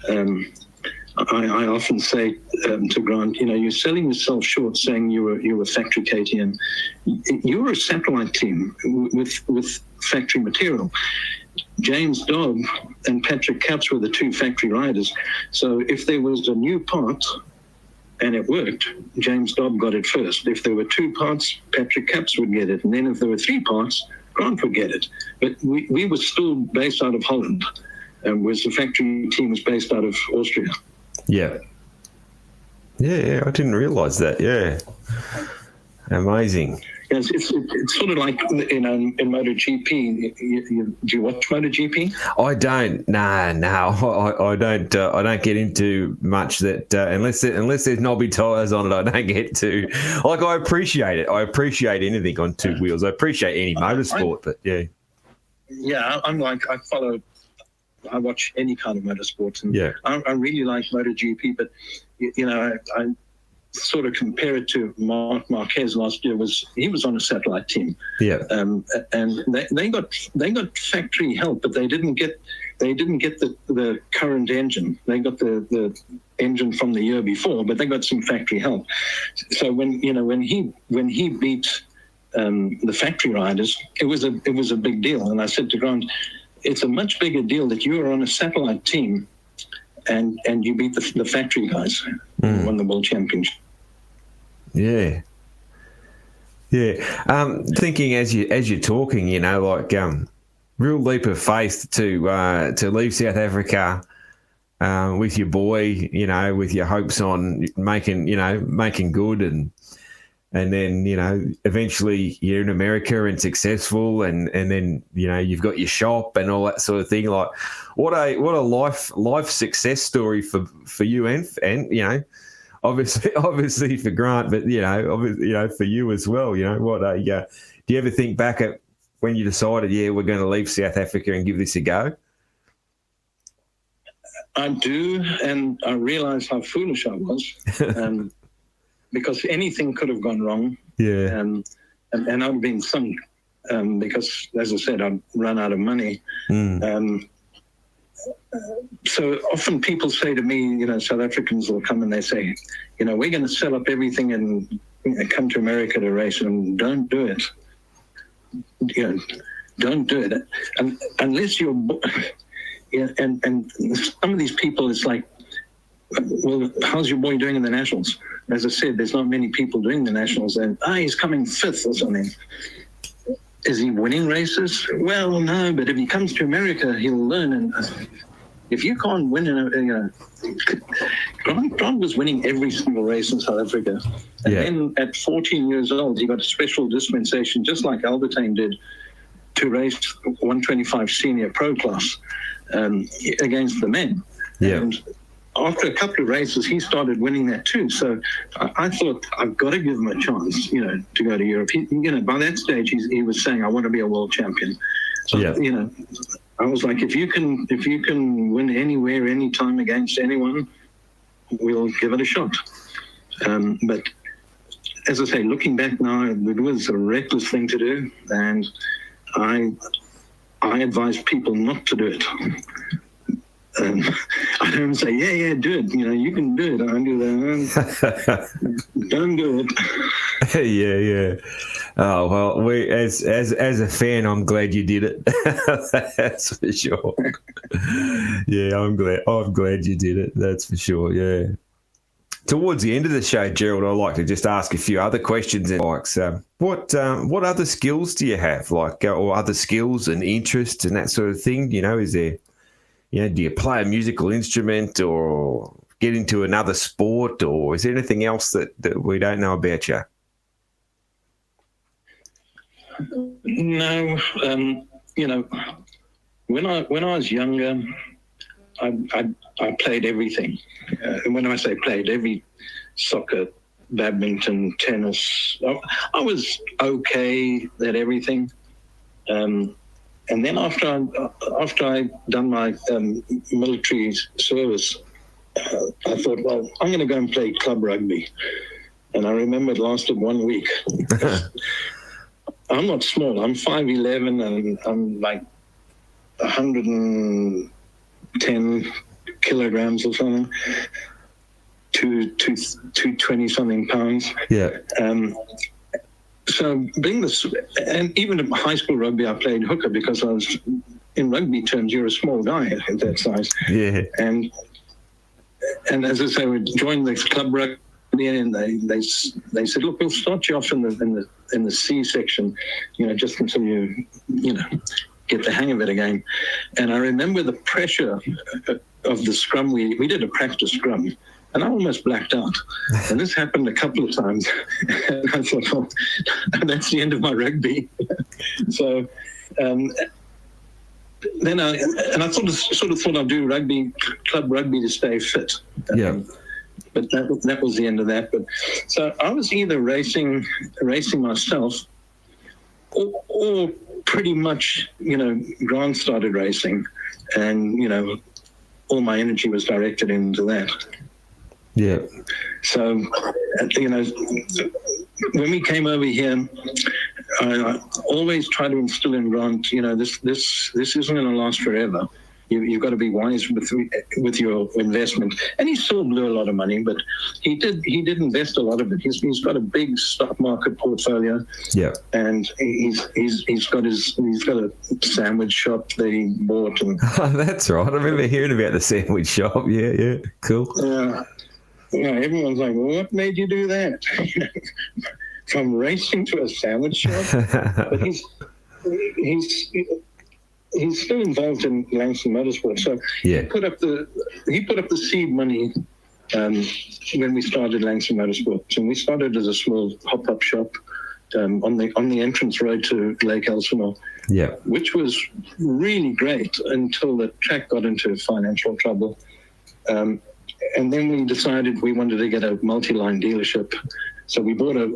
I often say to Grant, you know, you're selling yourself short saying you were factory KTM. You were a satellite team with factory material. James Dobb and Patrick Capps were the two factory riders. So if there was a new part and it worked, James Dobb got it first. If there were two parts, Patrick Capps would get it. And then if there were three parts, Grant would get it. But we were still based out of Holland, whereas the factory team was based out of Austria. Yeah. Yeah, I didn't realise that. Yeah. Amazing. Yes, it's sort of like in MotoGP. Do you watch MotoGP? I don't. No, I don't. I don't get into much that unless there's knobby tyres on it. I don't get to. Like, I appreciate it. I appreciate anything on two wheels. I appreciate any motorsport, but yeah. Yeah, I'm like, I watch any kind of motorsport, and yeah. I really like MotoGP, but I sort of compare it to Marc Marquez last year. He was on a satellite team, yeah, and they got factory help, but they didn't get the current engine. They got the engine from the year before, but they got some factory help. So when he beat the factory riders, it was a big deal. And I said to Grant, it's a much bigger deal that you are on a satellite team and you beat the factory guys who won the world championship. Yeah. Yeah. Thinking as you're talking, real leap of faith to leave South Africa with your boy, with your hopes on making good, and then eventually you're in America and successful, and then you've got your shop and all that sort of thing. Like, what a life success story for you and obviously for Grant, but for you as well. Do you ever think back at when you decided, we're going to leave South Africa and give this a go? I do, and I realise how foolish I was, because anything could have gone wrong. Yeah, and I've been sunk because, as I said, I've run out of money. So often people say to me, South Africans will come and they say, we're going to sell up everything and come to America to race, and don't do it. Don't do it. And unless you're, and some of these people, it's like, well, how's your boy doing in the Nationals? As I said, there's not many people doing the Nationals, and he's coming fifth or something. Is he winning races? Well, no, but if he comes to America, he'll learn. And if you can't win, Grant was winning every single race in South Africa. And then at 14 years old, he got a special dispensation, just like Albertine did, to race 125 senior pro class against the men. Yeah. And after a couple of races, he started winning that too. So I thought, I've got to give him a chance, to go to Europe. By that stage, he was saying, I want to be a world champion. So, I was like, if you can win anywhere, anytime against anyone, we'll give it a shot. But as I say, looking back now, it was a reckless thing to do, and I advise people not to do it. I don't say, do it. You can do it. I do that. Don't do it. Yeah. Oh well, as a fan, I'm glad you did it. That's for sure. Yeah, I'm glad you did it. That's for sure. Yeah. Towards the end of the show, Gerald, I'd like to just ask a few other questions. What other skills do you have, or other skills and interests and that sort of thing? Is there? Do you play a musical instrument or get into another sport, or is there anything else that we don't know about you? No, when I was younger, I played everything. And when I say played, every soccer, badminton, tennis, I was okay at everything. And then after I done my military service, I thought, well, I'm going to go and play club rugby. And I remember it lasted 1 week. I'm not small. I'm 5'11", and I'm like 110 kilograms or something, 220 something pounds. Yeah. So being this, and even at high school rugby, I played hooker because I was in rugby terms, you're a small guy at that size. Yeah. And as I say, we joined the club rugby, and they said, look, we'll start you off in the C section, just until you get the hang of it again. And I remember the pressure of the scrum. We did a practice scrum, and I almost blacked out. And this happened a couple of times. And I thought, oh, that's the end of my rugby. So then I sort of thought I'd do club rugby to stay fit. But that was the end of that. But so I was either racing myself, or pretty much, Grant started racing, and all my energy was directed into that. Yeah. So, when we came over here, I always try to instill in Grant, this isn't going to last forever. You've got to be wise with your investment. And he still blew a lot of money, but he did invest a lot of it. He's got a big stock market portfolio. Yeah. And he's got a sandwich shop that he bought. And, oh, that's right. I remember hearing about the sandwich shop. Yeah. Cool. Everyone's like, well, what made you do that? From racing to a sandwich shop. But he's still involved in Langston Motorsport. So he put up the seed money when we started Langston Motorsport. And we started as a small hop-up shop on the entrance road to Lake Elsinore. Yeah. Which was really great until the track got into financial trouble. And then we decided we wanted to get a multi-line dealership. So we bought a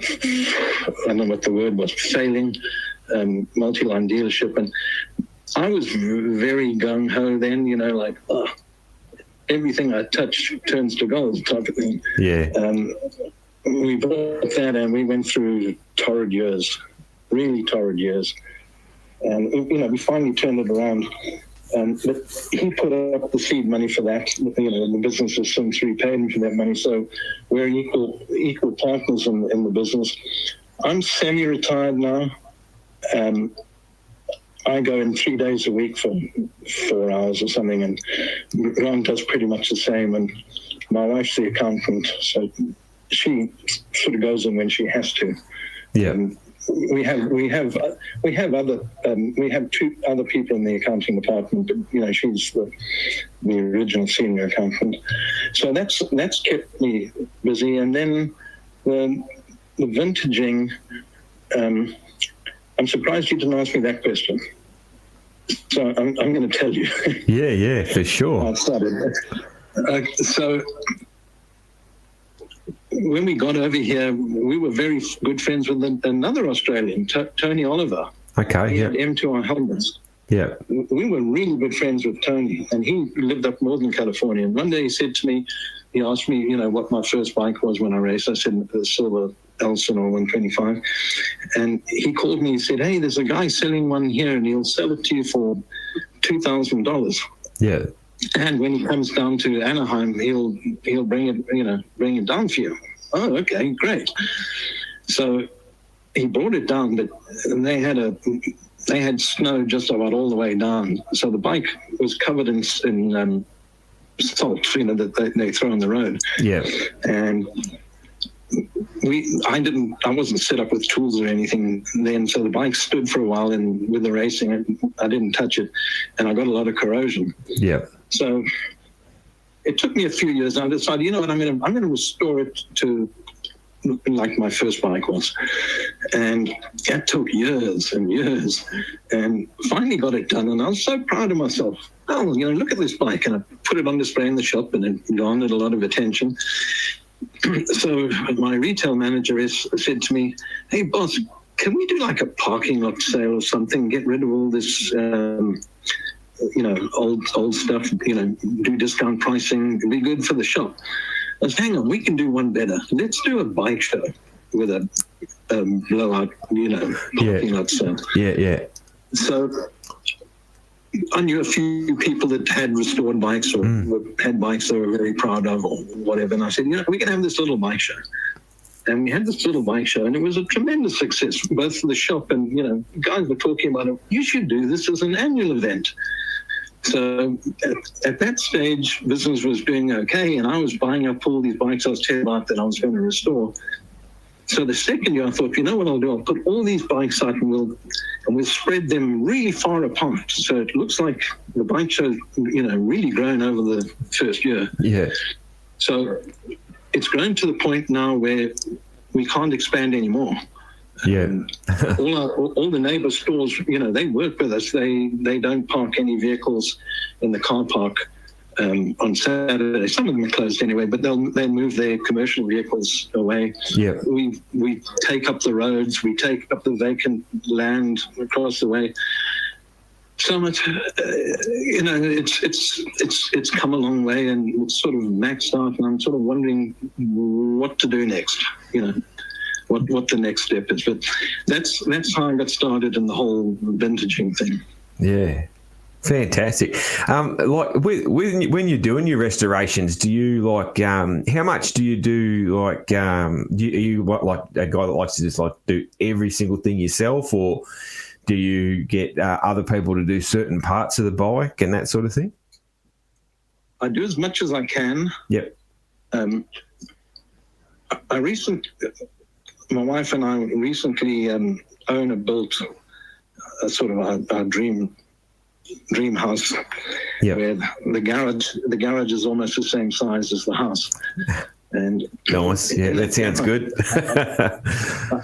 I don't know what the word was, failing multi-line dealership. And I was very gung-ho then, everything I touch turns to gold type of thing. Yeah. We bought that and we went through torrid years, really torrid years. And, we finally turned it around. But he put up the seed money for that. The business has since repaid him for that money. So we're equal partners in the business. I'm semi-retired now. I go in 3 days a week for 4 hours or something, and Ron does pretty much the same. And my wife's the accountant, so she sort of goes in when she has to. Yeah. We have two other people in the accounting department, but she's the original senior accountant. So that's kept me busy. And then the vintaging. I'm surprised you didn't ask me that question. So I'm going to tell you. Yeah, for sure. I started. So when we got over here, we were very good friends with another Australian, Tony Oliver. Okay, he had M2R helmets. Yeah. We were really good friends with Tony, and he lived up Northern California. And one day he asked me, what my first bike was when I raced. I said, the silver Elsinore 125. And he called me and said, hey, there's a guy selling one here, and he'll sell it to you for $2,000. Yeah. And when he comes down to Anaheim, he'll bring it down for you. Oh, okay, great. So he brought it down, but they had snow just about all the way down. So the bike was covered in salt, that they throw on the road. Yeah. And I wasn't set up with tools or anything then, so the bike stood for a while, and with the racing, I didn't touch it, and I got a lot of corrosion. Yeah. So it took me a few years. I decided, I'm going to restore it to like my first bike was, and that took years and years, and finally got it done. And I was so proud of myself. Oh, look at this bike, and I put it on display in the shop, and it garnered a lot of attention. So my retail manager said to me, hey, boss, can we do like a parking lot sale or something, get rid of all this, old stuff, do discount pricing, be good for the shop. I said, hang on, we can do one better. Let's do a bike show with a blowout, parking lot sale. Yeah. So I knew a few people that had restored bikes or had bikes they were very proud of or whatever. And I said, we can have this little bike show. And we had this little bike show, and it was a tremendous success, both for the shop and, guys were talking about it. You should do this as an annual event. So at that stage, business was doing okay, and I was buying up all these bikes I was telling about that I was going to restore. So the second year, I thought, you know what I'll do? I'll put all these bikes out and we'll spread them really far apart. So it looks like the bike show's, really grown over the first year. Yeah. So it's grown to the point now where we can't expand anymore. Yeah. All the neighbor stores, they work with us. They don't park any vehicles in the car park on Saturday. Some of them are closed anyway, but they'll move their commercial vehicles away. Yeah. We take up the roads. We take up the vacant land across the way. So much, it's come a long way, and it's sort of maxed out, and I'm sort of wondering what to do next. What the next step is. But that's how I got started in the whole vintaging thing. Yeah. Fantastic. When you're doing your restorations, do you how much do you do? Are you like a guy that likes to just do every single thing yourself, or do you get other people to do certain parts of the bike and that sort of thing? I do as much as I can. Yep. My wife and I recently own and built a sort of our dream house, where the garage is almost the same size as the house. And nice, yeah, that sounds good.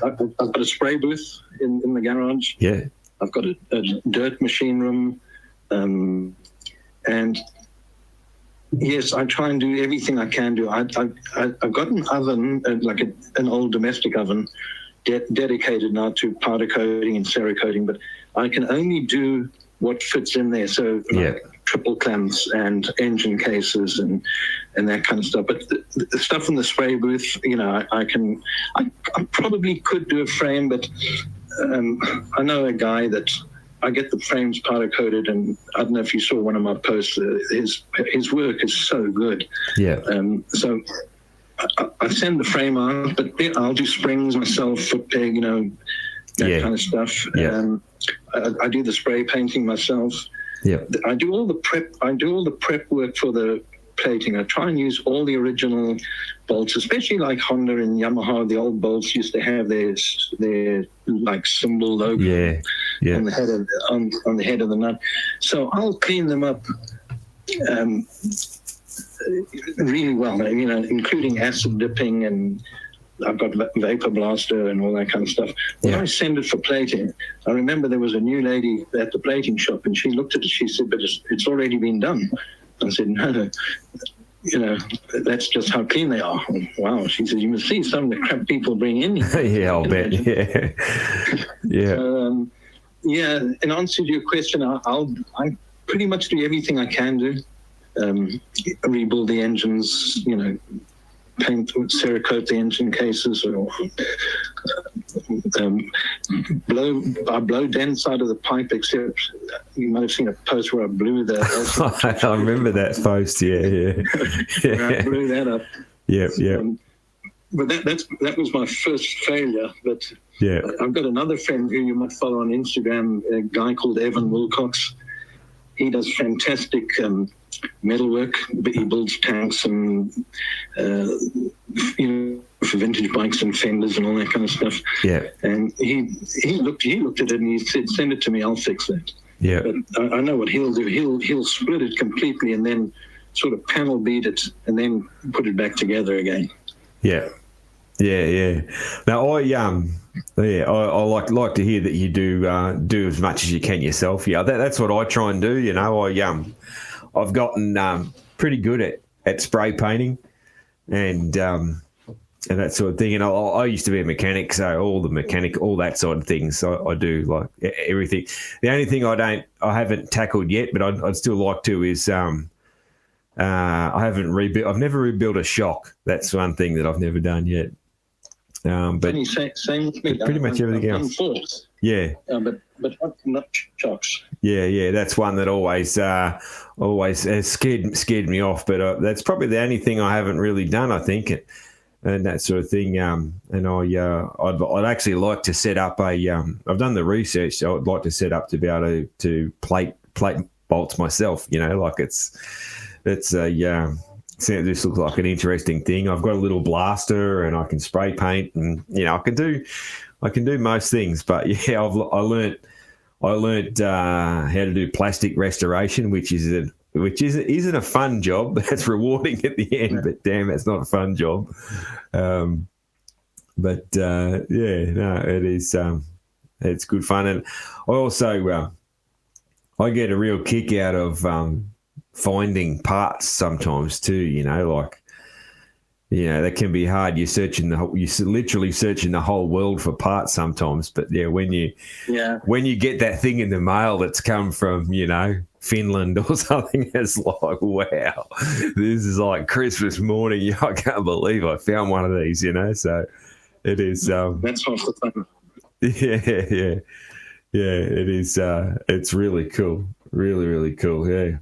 I've got a spray booth in the garage. Yeah, I've got a dirt machine room, and yes, I try and do everything I can do. I've got an oven, like an old domestic oven, dedicated now to powder coating and cerakoting, but I can only do what fits in there. So triple clamps and engine cases and that kind of stuff. But the stuff in the spray booth, I probably could do a frame, but I know a guy that I get the frames powder coated, and I don't know if you saw one of my posts. His work is so good. Yeah. So I send the frame out, but I'll do springs myself, foot peg, that kind of stuff. Yeah. I do the spray painting myself. Yeah. I do all the prep work for the plating. I try and use all the original bolts, especially like Honda and Yamaha. The old bolts used to have their like symbol logo on the head of the nut. So I'll clean them up really well, including acid dipping, and I've got vapor blaster and all that kind of stuff. When I send it for plating, I remember there was a new lady at the plating shop, and she looked at it. She said, "But it's already been done." I said, "No, that's just how clean they are." Wow. She said, "You must see some of the crap people bring in." Yeah, I'll bet. Yeah. Yeah. So, in answer to your question, I pretty much do everything I can do. Rebuild the engines, paint, cerakote the engine cases, or blow dents out of the pipe, except you might have seen a post where I blew the I remember that post, yeah. I blew that up. Yeah. But that was my first failure. But I've got another friend who you might follow on Instagram, a guy called Evan Wilcox. He does fantastic metalwork. He builds tanks and for vintage bikes and fenders and all that kind of stuff. Yeah. And he looked at it and he said, "Send it to me, I'll fix that." Yeah. But I know what he'll do. He'll split it completely and then sort of panel beat it and then put it back together again. Yeah. Now I like to hear that you do as much as you can yourself. Yeah, that's what I try and do. I've gotten pretty good at spray painting and that sort of thing. And I used to be a mechanic, so all that sort of things. I do like everything. The only thing I haven't tackled yet, but I'd still like to is I've never rebuilt a shock. That's one thing that I've never done yet. But same with me. Pretty much everything else. Forks. Yeah. But not shocks. Yeah. That's one that always has scared me off. But that's probably the only thing I haven't really done, I think. and that sort of thing. And I'd actually like to set up a. I've done the research. So I'd like to set up to be able to plate bolts myself. Like it's a. This looks like an interesting thing. I've got a little blaster, and I can spray paint, and I can do most things. But yeah, I learnt how to do plastic restoration, which isn't a fun job, but it's rewarding at the end. But damn, that's not a fun job. It is. It's good fun, and I also I get a real kick out of finding parts sometimes too. That can be hard. You're literally searching the whole world for parts sometimes. But yeah, when you get that thing in the mail that's come from Finland or something, it's like, wow, this is like Christmas morning. I can't believe I found one of these. So it is. That's half the fun. Yeah. It is. It's really cool. Really, really cool. Yeah.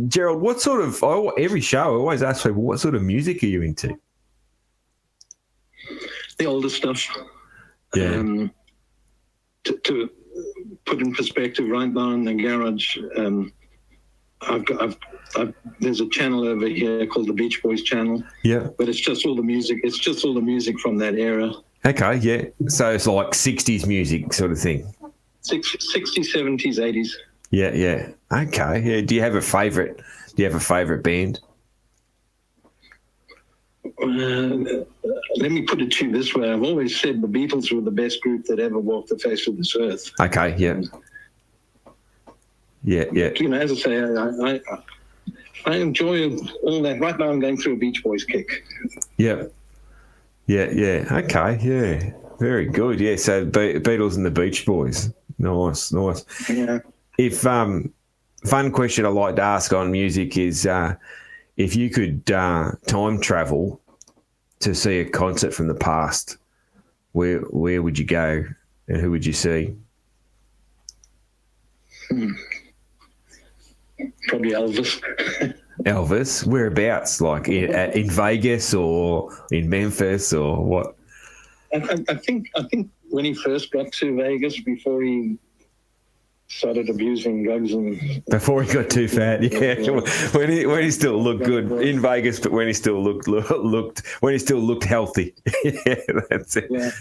Gerald, what sort of, every show I always ask people, what sort of music are you into? The older stuff. Yeah. To put in perspective, right now in the garage, there's a channel over here called the Beach Boys channel. Yeah. But it's just all the music. It's just all the music from that era. Okay, yeah. So it's like 60s music sort of thing. 60s, 70s, 80s. Yeah. Okay. Yeah. Do you have a favourite band? Let me put it to you this way. I've always said the Beatles were the best group that ever walked the face of this earth. Okay, yeah. Yeah. As I say, I enjoy all that. Right now I'm going through a Beach Boys kick. Yeah. Okay, yeah. Very good. Yeah, so Beatles and the Beach Boys. Nice. Yeah. If fun question I like to ask on music is if you could time travel to see a concert from the past, where would you go and who would you see? Probably Elvis. Elvis? Whereabouts? Like in Vegas or in Memphis or what? I think when he first got to Vegas, before he started abusing drugs and before he got too fat, yeah. When he still looked good in Vegas, but when he still looked healthy, yeah, that's it. Yeah.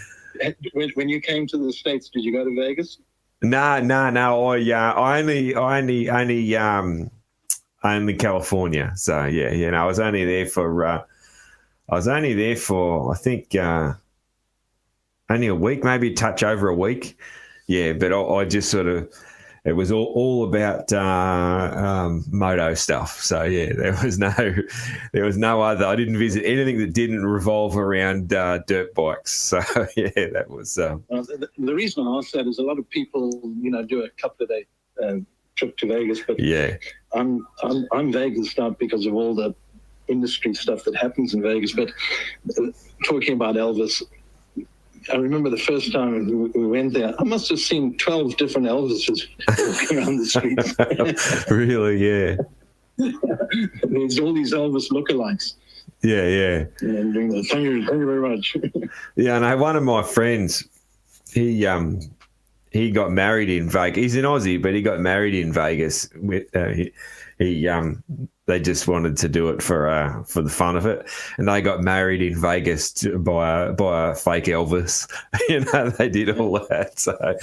When you came to the States, did you go to Vegas? No. I only California. So yeah. I was only there for I think only a week, maybe a touch over a week. Yeah, but I just sort of. It was all about moto stuff. So yeah, there was no other. I didn't visit anything that didn't revolve around dirt bikes. So yeah, that was. The reason I asked that is a lot of people, do a couple of day trip to Vegas, but yeah, I'm Vegas not because of all the industry stuff that happens in Vegas. But talking about Elvis. I remember the first time we went there, I must have seen 12 different Elvises walking around the streets. Really, yeah. There's all these Elvis lookalikes. Yeah. Thank you very much. Yeah, and one of my friends, he got married in Vegas. He's an Aussie, but he got married in Vegas. They just wanted to do it for the fun of it, and they got married in Vegas by a fake Elvis. They did all that, so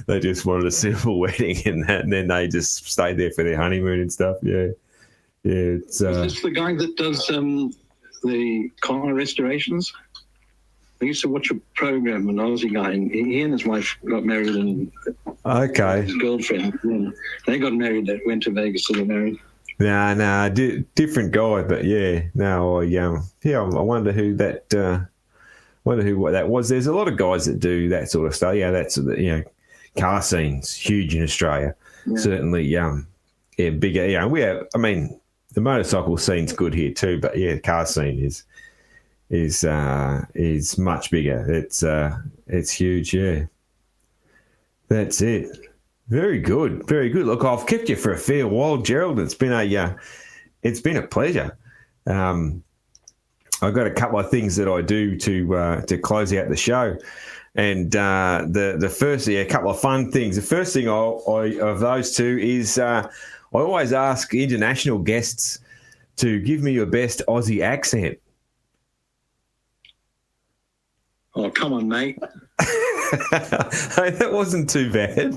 they just wanted a simple wedding and that, and then they just stayed there for their honeymoon and stuff. Yeah. It's, is this the guy that does the car restorations? I used to watch a program, an Aussie guy, and he and his wife got married, and his girlfriend, they got married. They went to Vegas to get married. No, different guy, but yeah, no, I wonder who that, what that was. There's a lot of guys that do that sort of stuff. Yeah, that's car scene's huge in Australia. Yeah. Certainly, bigger. Yeah, the motorcycle scene's good here too, but yeah, car scene is much bigger. It's huge. Yeah, that's it. Very good, very good. Look, I've kept you for a fair while, Gerald. It's been a pleasure. I've got a couple of things that I do to close out the show. And the first, a couple of fun things. The first thing of those two is I always ask international guests to give me your best Aussie accent. Oh, come on, mate. Hey, that wasn't too bad.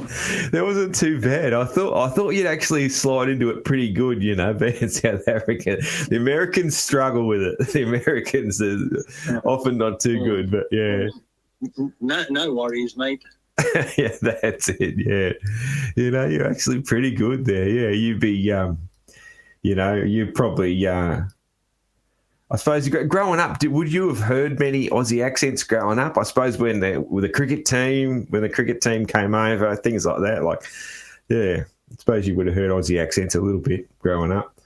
That wasn't too bad. I thought you'd actually slide into it pretty good, being South African. The Americans struggle with it. The Americans are often not too good, but yeah. No worries, mate. Yeah, that's it. Yeah. You're actually pretty good there. Yeah, you'd be, you probably, I suppose growing up, would you have heard many Aussie accents growing up? I suppose when the cricket team came over, things like that. Like, yeah, I suppose you would have heard Aussie accents a little bit growing up.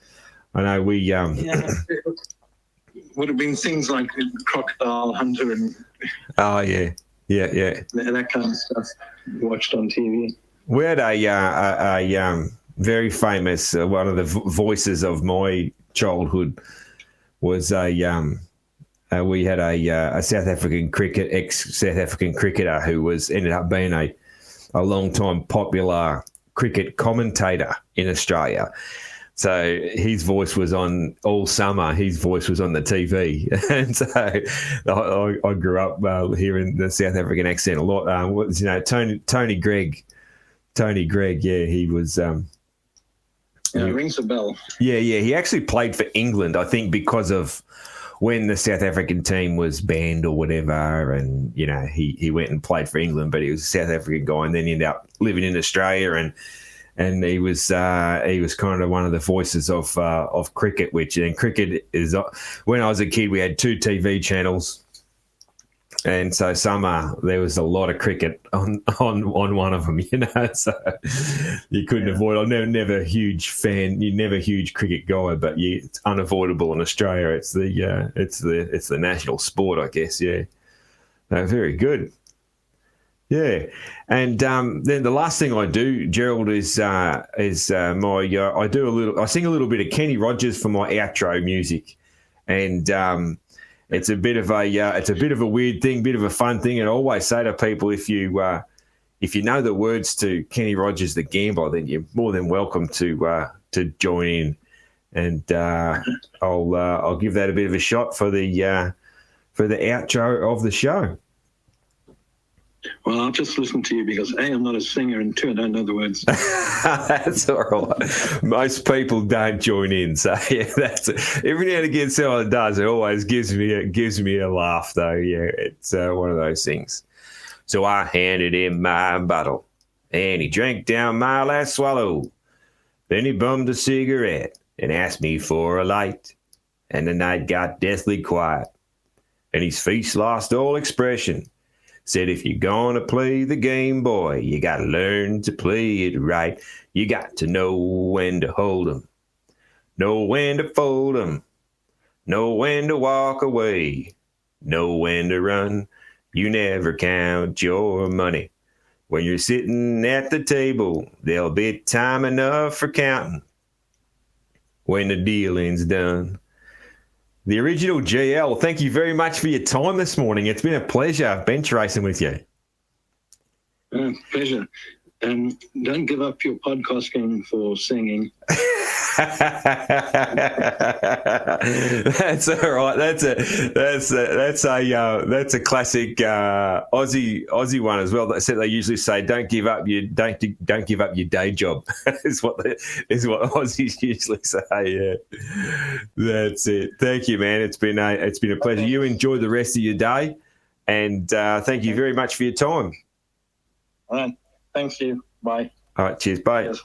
I know we. Yeah, would have been things like Crocodile Hunter and. Oh yeah. That kind of stuff watched on TV. We had a very famous one of the voices of my childhood. Was we had a South African ex-South African cricketer who ended up being a long time popular cricket commentator in Australia. So his voice was on all summer. His voice was on the TV, and so I grew up hearing the South African accent a lot. Tony Gregg. Yeah, he was. Yeah, rings a bell. Yeah. He actually played for England, I think, because of when the South African team was banned or whatever. And, he went and played for England, but he was a South African guy and then he ended up living in Australia. And he was kind of one of the voices of cricket, and cricket is, when I was a kid, we had 2 TV channels. And so summer there was a lot of cricket on one of them, so you couldn't avoid. I'm never a huge fan. You're never a huge cricket guy, but it's unavoidable in Australia. It's the national sport, I guess. Yeah, no, very good. Yeah, and then the last thing I do, Gerald, is I sing a little bit of Kenny Rogers for my outro music, and. It's a bit of a weird thing, bit of a fun thing, and I always say to people, if you know the words to Kenny Rogers' The Gambler, then you're more than welcome to join in, and I'll give that a bit of a shot for the outro of the show. Well, I'll just listen to you because A, I'm not a singer, and 2, I don't know the words. That's all right. Most people don't join in, so yeah, that's it. Every now and again someone does. It always gives me a laugh, though. Yeah, it's one of those things. So I handed him my bottle, and he drank down my last swallow. Then he bummed a cigarette and asked me for a light, and the night got deathly quiet, and his face lost all expression. Said, if you're going to play the game, boy, you got to learn to play it right. You got to know when to hold 'em, know when to fold 'em, know when to walk away, know when to run. You never count your money. When you're sitting at the table, there'll be time enough for counting when the dealing's done. The original GL, thank you very much for your time this morning. It's been a pleasure bench racing with you. Pleasure. Don't give up your podcasting for singing. That's all right. That's a classic Aussie one as well. They usually say, "Don't give up your day job." is what Aussies usually say. Yeah, that's it. Thank you, man. It's been a pleasure. You enjoy the rest of your day, and thank you very much for your time. All right. Thanks you. Bye. All right. Cheers. Bye. Cheers.